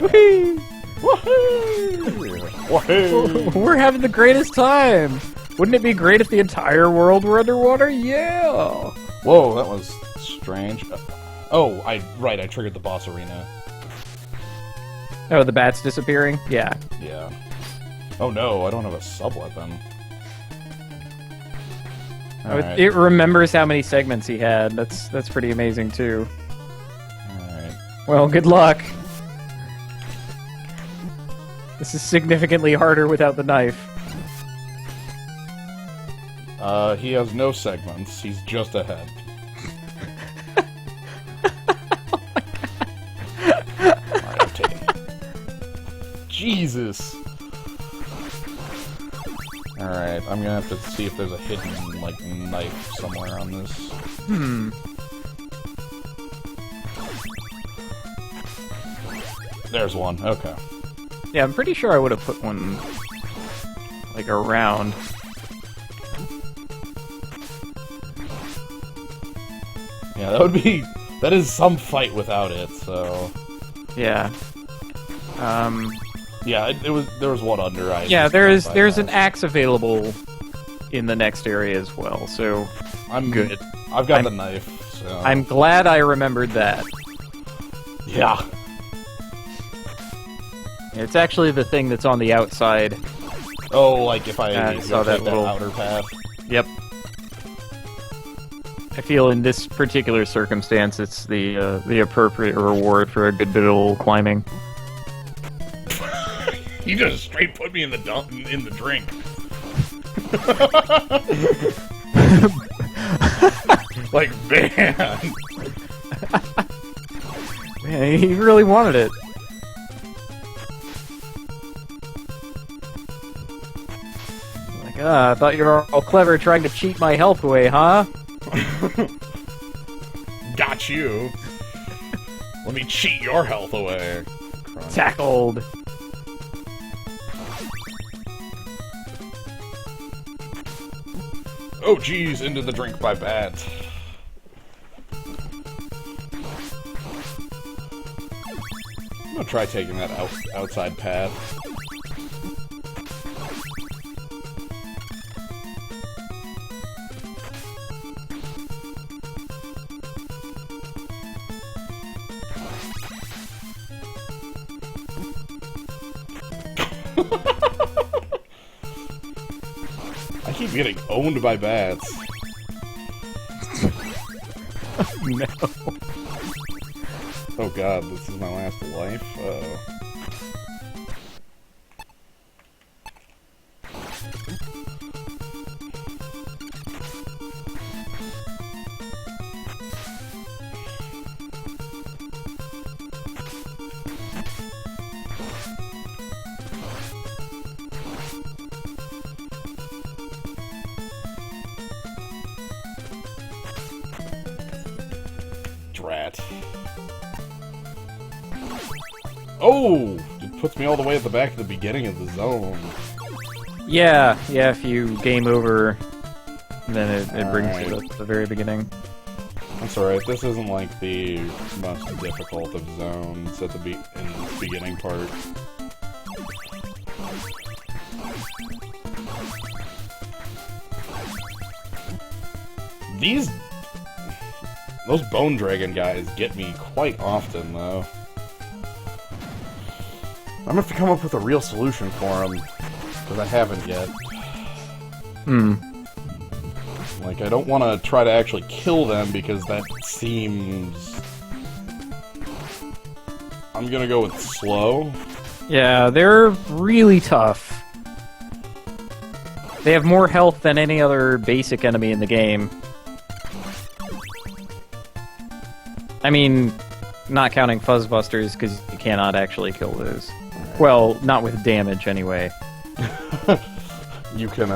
Whee! Woohoo! Woohoo! We're having the greatest time. Wouldn't it be great if the entire world were underwater? Yeah. Whoa, that was strange. Oh, I triggered the boss arena. Oh, the bat's disappearing? Yeah. Yeah. Oh no, I don't have a sub-weapon. Alright. It remembers how many segments he had. That's pretty amazing, too. Alright. Well, good luck. This is significantly harder without the knife. He has no segments. He's just a head. Alright, I'm taking it. Jesus! Alright, I'm gonna have to see if there's a hidden, like, knife somewhere on this. There's one, okay. Yeah, I'm pretty sure I would have put one, like, around. Yeah, that would be... That is some fight without it, so... Yeah. Yeah, there was one under. Yeah, there's an axe available in the next area as well, so I'm good. I've got the knife, so... I'm glad I remembered that. Yeah. It's actually the thing that's on the outside. Oh, like if I saw take that little outer path. Yep. I feel in this particular circumstance, it's the appropriate reward for a good bit of climbing. You just straight put me in the drink. Like, man. Man, he really wanted it. Like, I thought you were all clever trying to cheat my health away, huh? Got you. Let me cheat your health away. Tackled. Oh, geez, into the drink by bat. I'm gonna try taking that outside path. I keep getting owned by bats. No. Oh god, this is my last life? rat. Oh! It puts me all the way at the back at the beginning of the zone. Yeah, if you game over, then it brings Alright. you to the very beginning. That's alright, this isn't like the most difficult of zones at the in the beginning part. Those Bone Dragon guys get me quite often, though. I'm gonna have to come up with a real solution for them, because I haven't yet. Like, I don't want to try to actually kill them, because that seems... I'm gonna go with slow. Yeah, they're really tough. They have more health than any other basic enemy in the game. I mean, not counting Fuzzbusters, because you cannot actually kill those. Right. Well, not with damage, anyway. You can,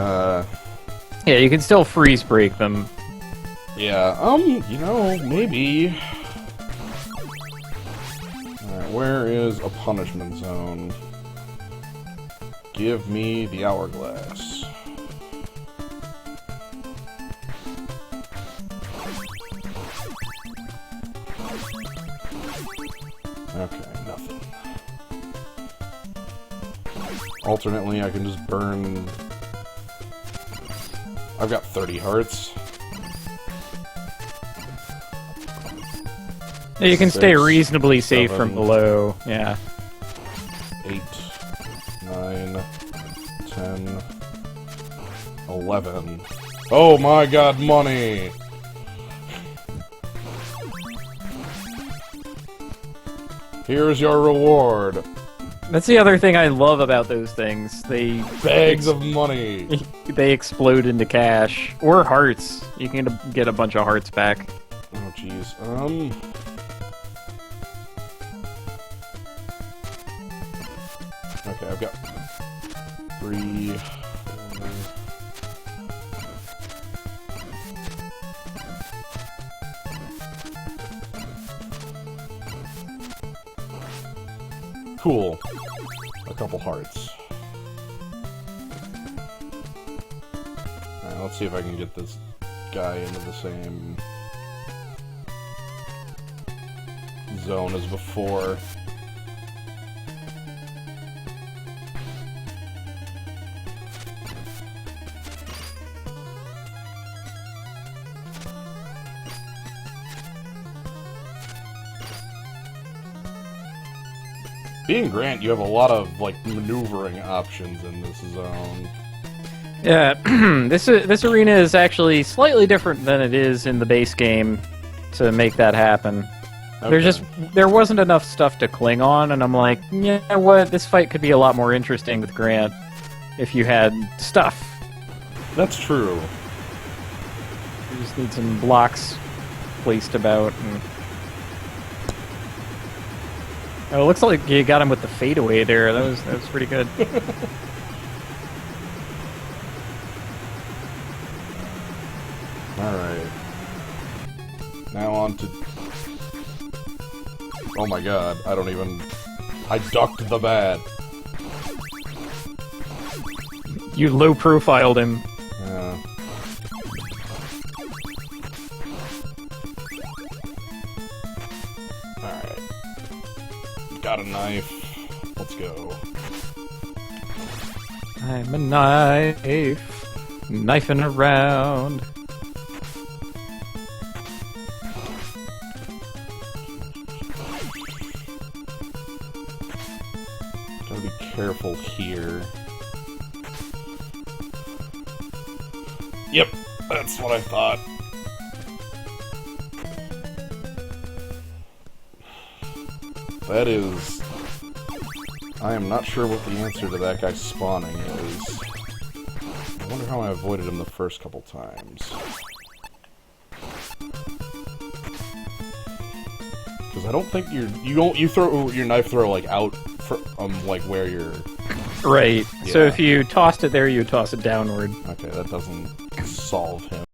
Yeah, you can still freeze break them. Yeah, you know, maybe... Alright, where is a punishment zone? Give me the hourglass. Okay, nothing. Alternately, I can just burn... I've got 30 hearts. Yeah, you can stay 6, reasonably safe 7, from below, yeah. 8, 9, 10, 11. Oh my god, money! Here's your reward. That's the other thing I love about those things. They Bags of money. they explode into cash or hearts. You can get a bunch of hearts back. Oh jeez. Okay, I've got 3, 4. Cool. A couple hearts. Alright, let's see if I can get this guy into the same zone as before. Being Grant, you have a lot of, like, maneuvering options in this zone. Yeah, this arena is actually slightly different than it is in the base game to make that happen. Okay. There wasn't enough stuff to cling on, and I'm like, yeah, what? This fight could be a lot more interesting with Grant if you had stuff. That's true. You just need some blocks placed about. Oh, it looks like you got him with the fadeaway there. That was pretty good. Alright. Now on to... Oh my god, I ducked the bat. You low-profiled him. Yeah. Alright. Got a knife. Let's go. I'm a knife, knifing around. Gotta be careful here. Yep, that's what I thought. That is... I am not sure what the answer to that guy spawning is. I wonder how I avoided him the first couple times. Because I don't think you throw your knife throw like out for, like where you're... Right. So Yeah. if you tossed it there, you would toss it downward. Okay, that doesn't solve him.